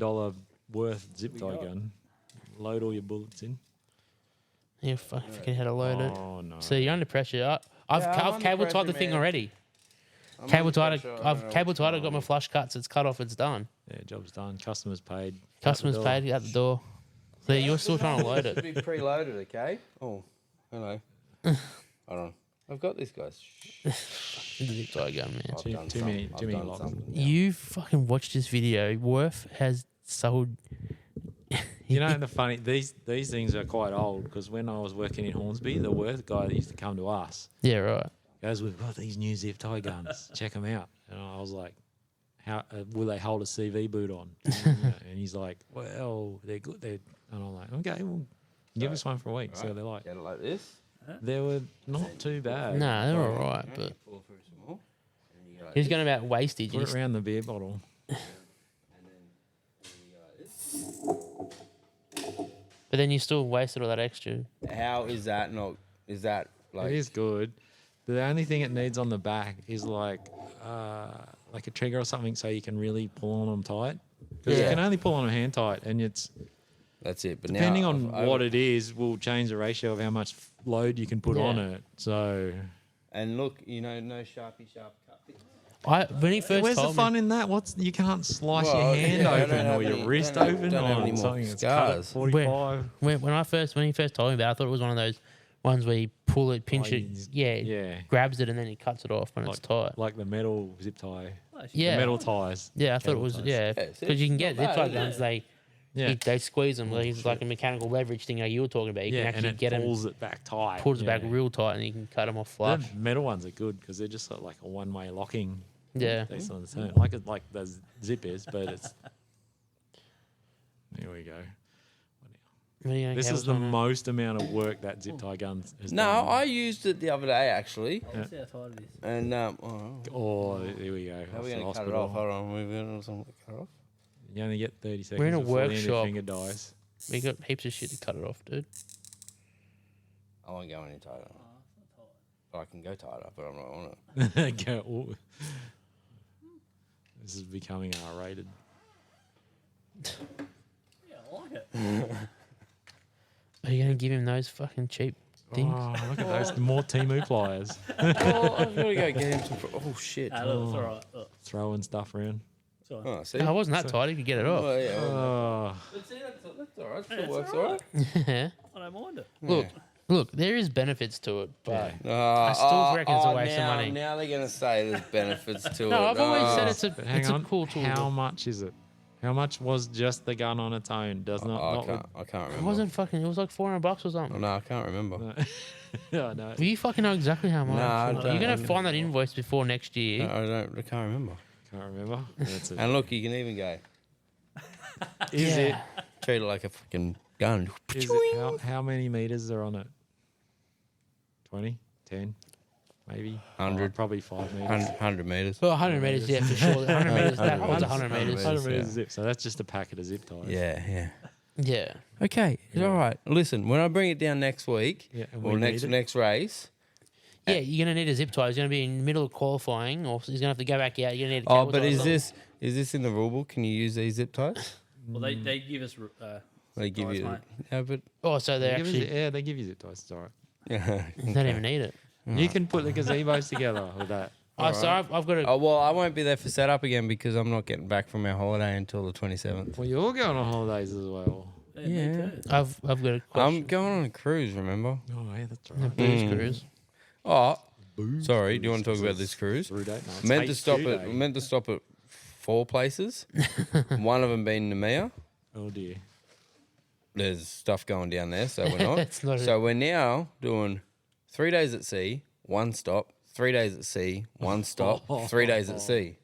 worth zip tie got? gun. Load all your bullets in. You forget how to load it. Oh no. So you're under pressure. I've Yeah, I'm under cable tied the pressure, thing man. already. I'm Cable under tied. pressure, I don't know I've cable what's tied. going I got on. my flush cuts. It's cut off. It's done. Yeah, job's done. Customers paid. Customers Out the door. paid at the door. So you're still trying to load Should it. be preloaded, okay? Oh, hello. Hold on. I've got this, guys. The zip tie gun, man. I've Too- done too some- many- I've too many done locks. something now. You fucking watched this video. Worth has sold. You know, the funny these things are quite old because when I was working in Hornsby, the Worth guy that used to come to us Yeah, right. goes, "We've got these new zip tie guns. Check them out." And I was like, "How will they hold a CV boot on?" And he's like, "Well, they're good." And I'm like, "Okay, well, give us one for a week." So they're like, Get it like this. they were not too bad. Nah, they're all right, You but pull through some more. And you go like he's this, going about wastage. Put it around the beer bottle. and then you go like this. But then you still wasted all that extra. How is that not? Is that like? It is good. The only thing it needs on the back is like a trigger or something, so you can really pull on them tight. Because you Yeah. can only pull on them hand tight, and it's That's it. But depending now, on what it is, will change the ratio of how much load you can put on Yeah. it. So And look, no Sharpie sharp cut. When he first where's the told fun me, in that? You can't slice Well, your hand yeah, I open don't have or your any- wrist don't have- open don't have or any more something that's cut at scars. 45. when he first told me about it, I thought it was one of those ones where you pull it, pinch Oh, it, you- yeah. grabs it, and then he cuts it off when it's tight. Like the metal zip tie. Yeah. The metal ties. Yeah, I thought it Cable was, ties. yeah, Yeah, see, because you can it's get not zip bad, tie is guns, it? Yeah. they squeeze them. It's like a mechanical leverage thing like you were talking about. You Yeah, can and actually it get them, pulls it back tight. pulls it back Yeah. real tight, and you can cut them off The flush. metal ones are good because they're just like a one-way locking. Yeah. Based on the turn. Like the zip is, but it's. There we go. What are you gonna This have is the on it? most amount of work that zip tie gun has No, done. I used it the other day actually, Let's see how tight it is. and Oh, there we go. how are we Off the gonna cut it hospital. off? Hold on, we're gonna cut it off. You only get 30 seconds We're in a before the end of workshop. finger dies. We got heaps of shit to cut it off, dude. I won't go any tighter. I can go tighter, but I'm not on it. Go, ooh. This is becoming R-rated. Yeah, I like it. Are you gonna give him those fucking cheap things? Oh, look at those more Temu pliers. Oh, I've got to go get him some. Oh shit! Nah, look, it's all right. Look, Throwing stuff around. it's all right. Oh, see. No, it wasn't that tight. You could get it off. Oh, yeah. Oh, But see, that's all right. Still it's works all all right. Yeah. I don't mind it. Look, there is benefits to it, but I still reckon it's a waste of now, money. Now they're gonna say there's benefits to it. no, I've always said Oh. it's a but hang it's on. a cool tool. How much is it? How much was just the gun on its own? Does not. Oh, not I can't It remember. wasn't fucking. It was like $400 or something. No, I can't remember. No, no. Do you fucking know exactly how much? No, I You're don't. gonna find that invoice before next year. No, I can't remember. Can't remember. That's it. And look, you can even go Is Yeah. treat it like a fucking gun. it? Is it how many meters are on it? 20, 10, maybe 100. probably 5 meters. 100 meters. Well, 100 meters, yeah, for sure. 100 meters. That was 100 meters. 100 meters yeah. zip. So that's just a packet of zip ties. Yeah, yeah. Yeah. Okay, it's all right. Listen, when I bring it down next week Yeah, and or we next need it. next race. Yeah, you're gonna need a zip tie. He's gonna be in the middle of qualifying, or he's gonna have to go back out. You're gonna need a Oh, cable but tie. is this in the rule book? Can you use these zip ties? Well, they give us. They give ties, you. mate. Yeah, but Oh, so they They give actually you, they give you zip ties. It's all right. yeah. they don't even need it. You can put the gazebos together with that. Oh, so I've got to. Oh well, I won't be there for setup again because I'm not getting back from our holiday until the 27th. Well, you're going on holidays as well. Yeah. Me Yeah. too. I've got a question. I'm going on a cruise. Remember? Oh, yeah, that's The right. booze cruise. Oh, sorry. Do you want to talk about this cruise? Through date? No, it's Meant to stop H2 at day. meant to stop at 4 places. One of them being Nemea. Oh dear. There's stuff going down there, so we're not. It's not. So we're now doing 3 days at sea, 1 stop. 3 days at sea, 1 stop. 3 days at sea.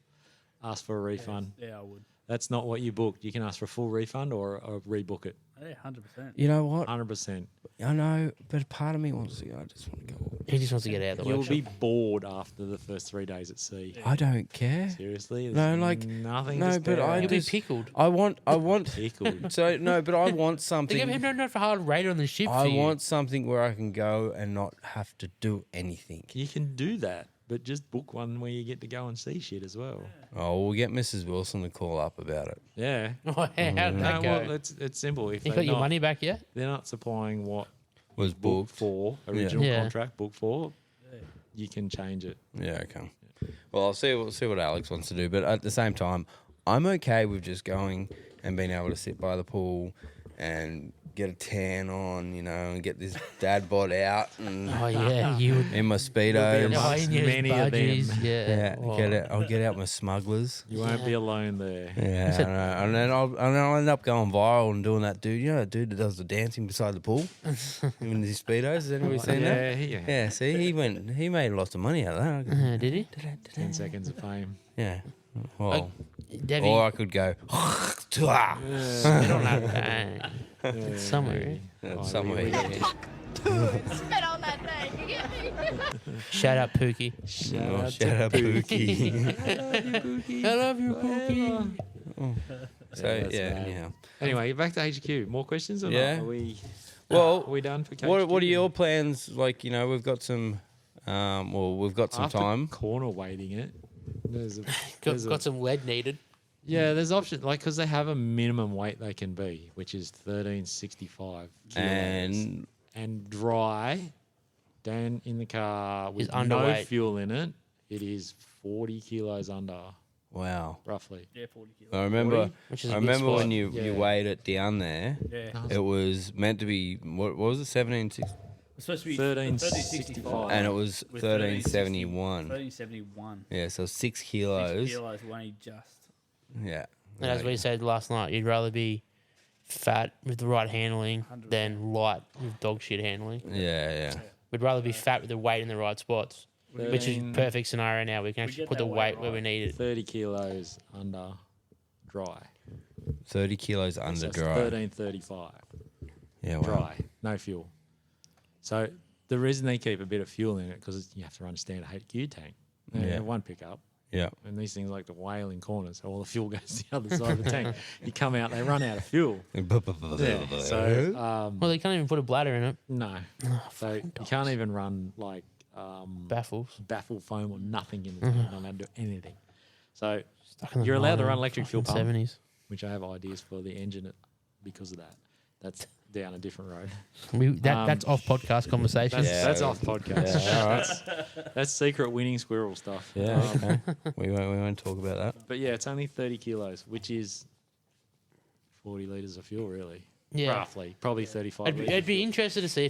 Ask for a refund. Yeah, I would. That's not what you booked. You can ask for a full refund or rebook it. Yeah, 100%. You know what? 100%. I know, but part of me wants to go. I just want to go. He just wants to get out of the You'll workshop. be bored after the first 3 days at sea. I don't care. Seriously? No, There's like- nothing. no, to but stare I at. You'll be just- pickled. I want. Pickled. So no, but I want They something. give him no for hard rate on the ship. I for you. want something where I can go and not have to do anything. You can do that, but just book one where you get to go and see shit as well. Oh, we'll get Mrs. Wilson to call up about it. Yeah. Oh, yeah, how did No, that go? well, it's simple. If you they're got your not- money back yet? they're not supplying what Was booked booked. for, original Yeah. contract booked for, you can change it. Yeah, okay. Well, I'll see what Alex wants to do, but at the same time, I'm okay with just going and being able to sit by the pool and get a tan on, and get this dad bod out and Oh yeah, you would. in my speedos. Oh, amongst in your many of them. budgies, Yeah, Oh. I'll get out my smugglers. You won't be alone there. Yeah, I know. And then I'll end up going viral and doing that dude. You know that dude that does the dancing beside the pool in his speedos. Has anybody seen that? Yeah. Yeah. See, he made lots of money out of that. Did he? 10 seconds of fame. Yeah. Well, Debbie, or I could go. spit on that bang. Somewhere. Somewhere. Spit on that thing. You get me? Shout out Pookie. Shout out Pookie. I love you, Pookie. So that's yeah, mad. anyhow. Anyway, back to HQ. More questions or Yeah. not? Well, Are we done for what are your plans? Like, we've got some. We've got some After time. corner weighting it. There's Got some lead needed. Yeah, there's options because they have a minimum weight they can be, which is 1365 kilos. And dry, down in the car with Is no underweight. fuel in it, it is 40 kilos under, Wow. roughly. Yeah, 40 kilos. I remember. Which is a I good remember spot. when you Yeah. weighed it down there. Yeah. It was meant to be what was it, 1760, It's supposed to be 1365. and it was with 1371. 1371. Yeah, so 6 6 kilos. kilos will only just. Yeah. And as we said last night, you'd rather be fat with the right handling 100%. than light with dog shit handling. Yeah. We'd rather be fat with the weight in the right spots, which is 13 perfect scenario now. We can actually get put the that weight weight where we right. need it. 30 kilos under dry. 30 kilos under So it's dry. 1335 Yeah, wow. dry, no fuel. So the reason they keep a bit of fuel in it because you have to run a standard HQ tank. And Yeah. one pickup. Yeah. And these things like to whale in corners, so all the fuel goes to the other side of the tank. You come out, they run out of fuel. Yeah. So Well, they can't even put a bladder in it. no, so you can't even run like Baffles. baffle foam or nothing in the tank. Not allowed to do anything. So Stuck in the you're allowed to 90s, run electric fuel fucking pump, 70s. which I have ideas for the engine because of that. That's down a different road. That's off podcast conversation. That's off podcast. Yeah, all right. That's secret winning squirrel stuff. Yeah, okay. we won't talk about that. But yeah, it's only 30 kilos, which is 40 litres of fuel, really. Yeah. Roughly. Probably 35 I'd litres. be interested to see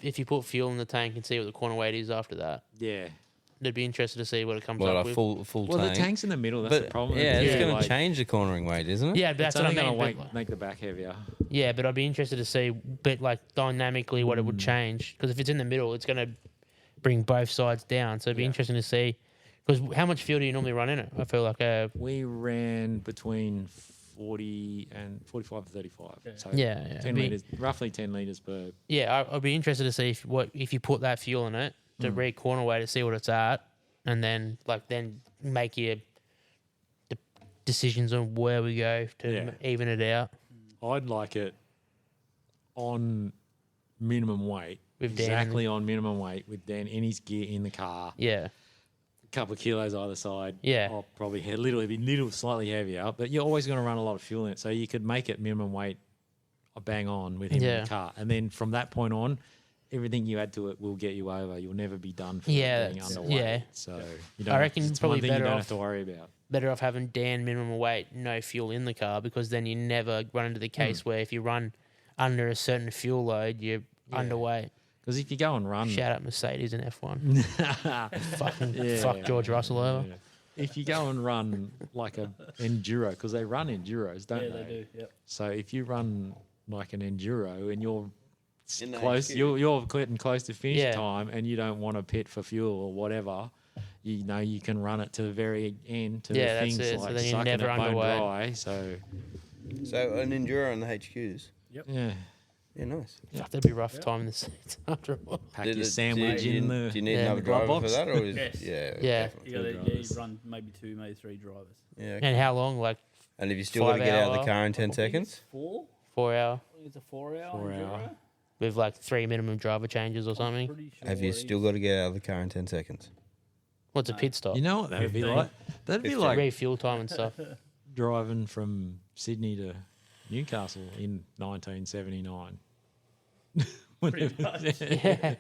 if you put fuel in the tank and see what the corner weight is after that. Yeah. I'd be interested to see what it comes Well, up a with. full Well, tank. the tank's in the middle. That's but the problem. yeah, it's going like, to change the cornering weight, isn't it? Yeah, but It's that's what I only mean. going to but- make the back heavier. Yeah, but I'd be interested to see, but like dynamically, what it Mm. would change. Because if it's in the middle, it's going to bring both sides down. So it'd be Yeah. interesting to see. Because how much fuel do you normally run in it? I feel like We ran between 40 and 45 to 35. So Yeah, 10 be- litres, roughly 10 litres per. I'd be interested to see if you put that fuel in it to Mm. read corner weight to see what it's at, and then make your decisions on where we go to Yeah. even it out. I'd like it on minimum weight. With Dan in exactly on minimum weight with Dan in his gear in the car. Yeah, A couple of kilos either side. Yeah. I'll probably be little slightly heavier, but you're always going to run a lot of fuel in it. So you could make it minimum weight bang on with him in Yeah. the car. And then from that point on, everything you add to it will get you over. You'll never be done for Yeah, being that's- underweight. yeah. So you don't, I reckon it's probably one thing you better don't off- have to worry about. better off having Dan minimum weight, no fuel in the car, because then you never run into the case where if you run under a certain fuel load, you're underweight. Because if you go and run, Shout out Mercedes and F1. Fuck George Russell over. Yeah. If you go and run like a enduro, because they run enduros, don't Yeah, they? they do. Yep. So if you run like an enduro and you're In the close, HQ. you're getting close to finish Yeah. time, and you don't want to pit for fuel or whatever. You know you can run it to the very end to Yeah, the that's things it. So like then you're sucking never that bone underweight. dry. So So an enduro in the HQs. yeah, Yeah, nice. Fuck, that'd be rough time in the seats after a while. pack Did your it- sandwich do you, in the. Do you need yeah, another the glove driver for box? that, or is Yes. yeah? Yeah. You got to drivers. run maybe 2, maybe 3 drivers. Yeah. Okay. And how long? Like And have you still got to 5 get out of the hour- car in 10 seconds? 4? 4 hour I think it's a 4-hour. 4 hour. enduro. with like 3 minimum driver changes or something? Pretty sure Have you it still is. got to get out of the car in 10 seconds? What's a pit stop? You know what that'd be 15. like? That'd be 15. like Refuel time and stuff. driving from Sydney to Newcastle in 1979. Pretty much. Yeah.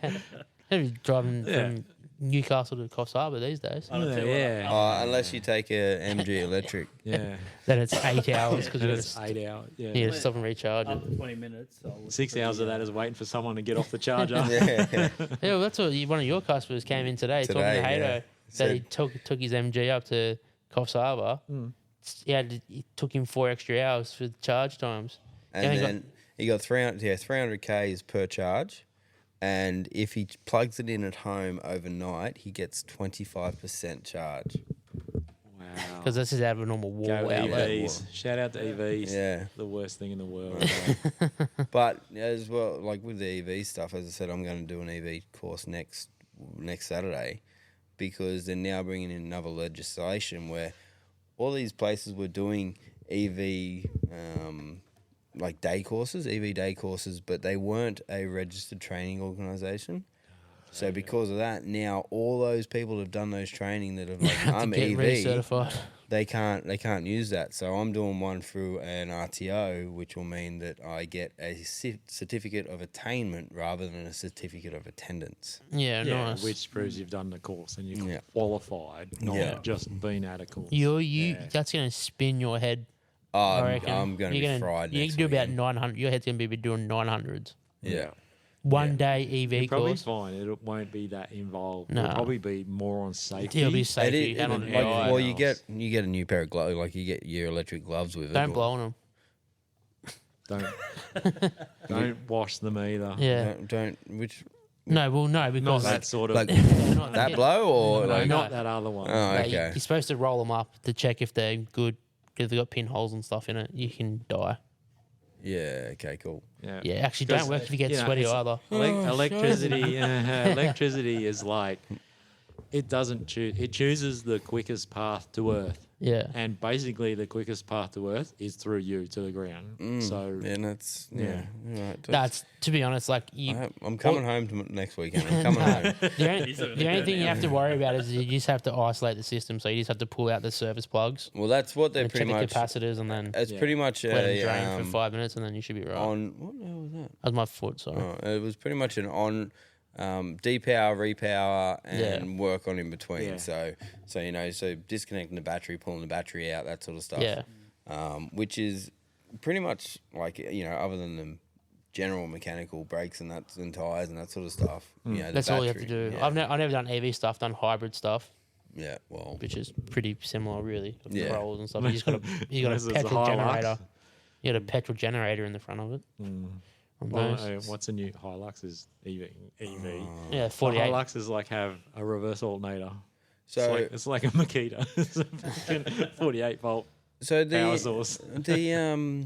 Maybe driving Yeah. from Newcastle to Coffs Harbour these days. I don't tell you what, Yeah. Unless you take a MG electric. Yeah. Then it's 8 hours because And you it's 8 hours. Yeah. need to stop and recharge it. Up to 20 minutes. So 6 hours of that is waiting for someone to get off the charger. Yeah. Yeah, well, that's what one of your customers came in today talking to Today, Hato. yeah. That he took his MG up to Coffs Harbour. It took him 4 extra hours for the charge times. And Yeah, he then he got 300 Ks per charge. And if he plugs it in at home overnight, he gets 25% charge. Wow. Because this is out of a normal wall Go outlet. EVs. Shout out to EVs. Yeah. The worst thing in the world. But as well, like with the EV stuff, as I said, I'm going to do an EV course next Saturday because they're now bringing in another legislation where all these places were doing EV like day courses, EV day courses, but they weren't a registered training organisation. So because of that, now all those people that have done those training that have like I'm Get EV, recertified. they can't use that. So I'm doing one through an RTO, which will mean that I get a certificate of attainment rather than a certificate of attendance. Yeah, Yeah, nice. which proves you've done the course and you've Yeah. qualified, not Yeah. just been at a course. You that's gonna spin your head. I I'm reckon. going to You're be fried You next can do about weekend. 900. Your head's gonna be doing 900s. Yeah. One day EV You're probably course. fine. It won't be that involved. No. It'll probably be more on safety. It'll be safety. It and on like, AI. well, else. you get a new pair of gloves, like you get your electric gloves with it. Don't blow on them. Don't wash them either. Yeah. Don't which No, well, no, Not because that sort of. like not that blow or No, like no. not that other one. oh like, okay. you're supposed to roll them up to check if they're good. If they've got pinholes and stuff in it, you can die. Yeah. Okay. Cool. Yeah, actually, Because, don't work if you get you know, sweaty it's- either. Electricity. Electricity is like it doesn't choose. It chooses the quickest path to Earth, Yeah. and basically the quickest path to Earth is through you to the ground. So Yeah, and that's Yeah. Right. That's, to be honest, like you. I'm coming home next weekend. I'm coming home. The only thing you have to worry about is you just have to isolate the system. So you just have to pull out the service plugs Well, that's what they're and check pretty the much. capacitors, and then It's Yeah. pretty much let them a drain for 5 minutes, and then you should be right. on what the hell was that? That was my foot. Sorry. Oh, it was pretty much an on depower, repower, and work on in between. Yeah. So so disconnecting the battery, pulling the battery out, that sort of stuff. Yeah. Which is pretty much like other than the general mechanical brakes and tires and that sort of stuff. The That's all you have to battery, do. Yeah. I've never done EV stuff. Done hybrid stuff, Yeah, well, which is pretty similar, really. With Yeah. controls and stuff. You just got Unless a it's a petrol Hilux. generator. You got a petrol generator in the front of it. On well, those. what's a new Hilux is EV. Yeah, The 48. Hilux is like have a reverse alternator. so It's like a Makita. It's a fucking 48 volt so power the source. the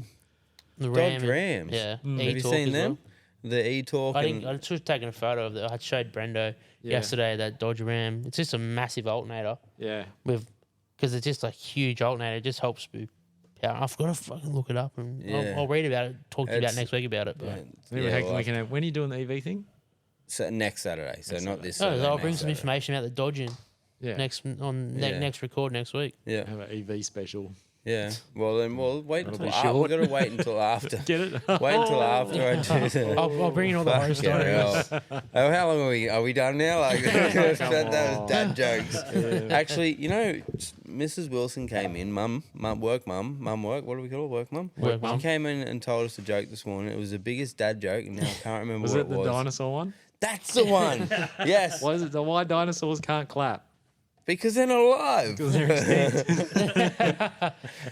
The Dodge Rams. Yeah. Have you E-Torque seen as them? well. The E-Torque. I was just taking a photo of it. I showed Brendo yesterday that Dodge Ram. It's just a massive alternator Yeah. because it's just a huge alternator. It just helps with power. I've got to fucking look it up and Yeah. I'll read about it. Talk to you about It's- next week about it. But Maybe Yeah, we well, can have, when are you doing the EV thing? so next Saturday. So not this. oh, Saturday, I'll next bring some Saturday. information about the Dodge Yeah. next Yeah. next record next week. Yeah. Have an EV special. Yeah. Well, then we'll wait That'll until be after. short. We've got to wait until after. Get it? Wait until after I do the. I'll bring in all the horror Fucking stories. hell. Oh, how long are we? Are we done now? Like that was dad jokes. Actually, Mrs. Wilson came in. Mum work. What do we call it? Work mum. Work mum. She came in and told us a joke this morning. It was the biggest dad joke, and now I can't remember Was what it the dinosaur one? That's the one. Yes, Why is it the why dinosaurs can't clap? because they're not alive. Because they're extinct.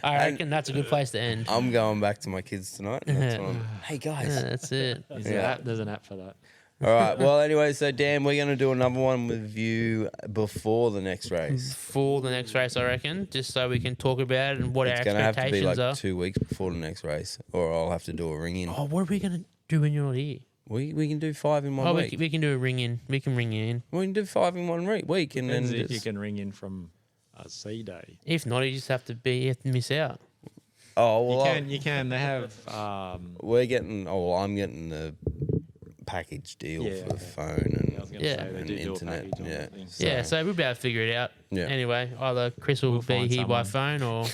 I reckon that's a good place to end. I'm going back to my kids tonight. And that's what hey guys. Yeah, that's it. There's an app for that. All right. Well, anyway, so Dan, we're going to do another one with you before the next race. For the next race, I reckon, just so we can talk about it and what It's our going to have to be expectations like are. 2 weeks before the next race, or I'll have to do a ring in. Oh, what are we gonna do when you're not here? We can do 5 in one Oh, week. we can do a ring in. We can ring you in. We can do 5 in one week, and then Depends if you just, can ring in from a C day. If not, you just have to miss out. oh well, You can. They have. we're getting. Oh well, I'm getting the package deal Yeah, for the okay. phone I was and, gonna Yeah. say they and do do a internet. package on Yeah. the thing. Yeah, so we'll be able to figure it out. Yeah. Anyway, either Chris will We'll be find here by someone. phone, or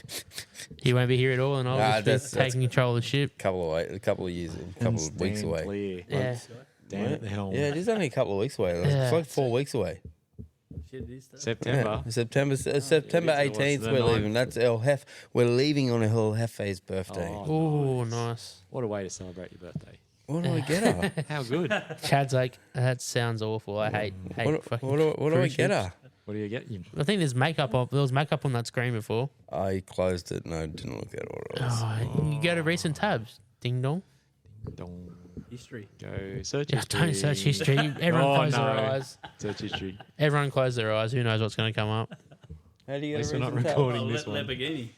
he won't be here at all, and I'll Nah, just be taking control of the ship. a couple of years, a couple of weeks Stand away. Clear. Yeah. Down at the helm. Yeah, it is only a couple of weeks away. Yeah. It's like 4 weeks away. Shit, it is though. September. Yeah, September it was 18th. the We're 9th. leaving. That's El Hef. We're leaving on El Hefe's birthday. Oh, Oh, nice. What a way to celebrate your birthday. What do I get her? How good. Chad's like, that sounds awful. I hate fucking What do I cruise get ships." her? What do you get? You I think there was makeup on that screen before. I closed it. No, didn't look at what it was. Oh, you go to recent tabs. Ding dong. don't History. go search Yeah, history. don't search history. Everyone Oh, close their no. eyes. Search history. Everyone close their eyes. Who knows what's going to come up? How do you At get least a we're not recent tab? recording Oh, this one. Lamborghini.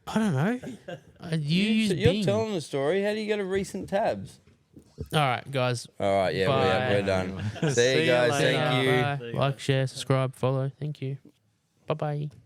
I don't know. You use You're Bing. telling the story. How do you get a recent tabs? All right, guys. All right, yeah, Bye. we're done. See See you you guys. later. Thank you. Bye. Like, share, subscribe, follow. Thank you. Bye bye.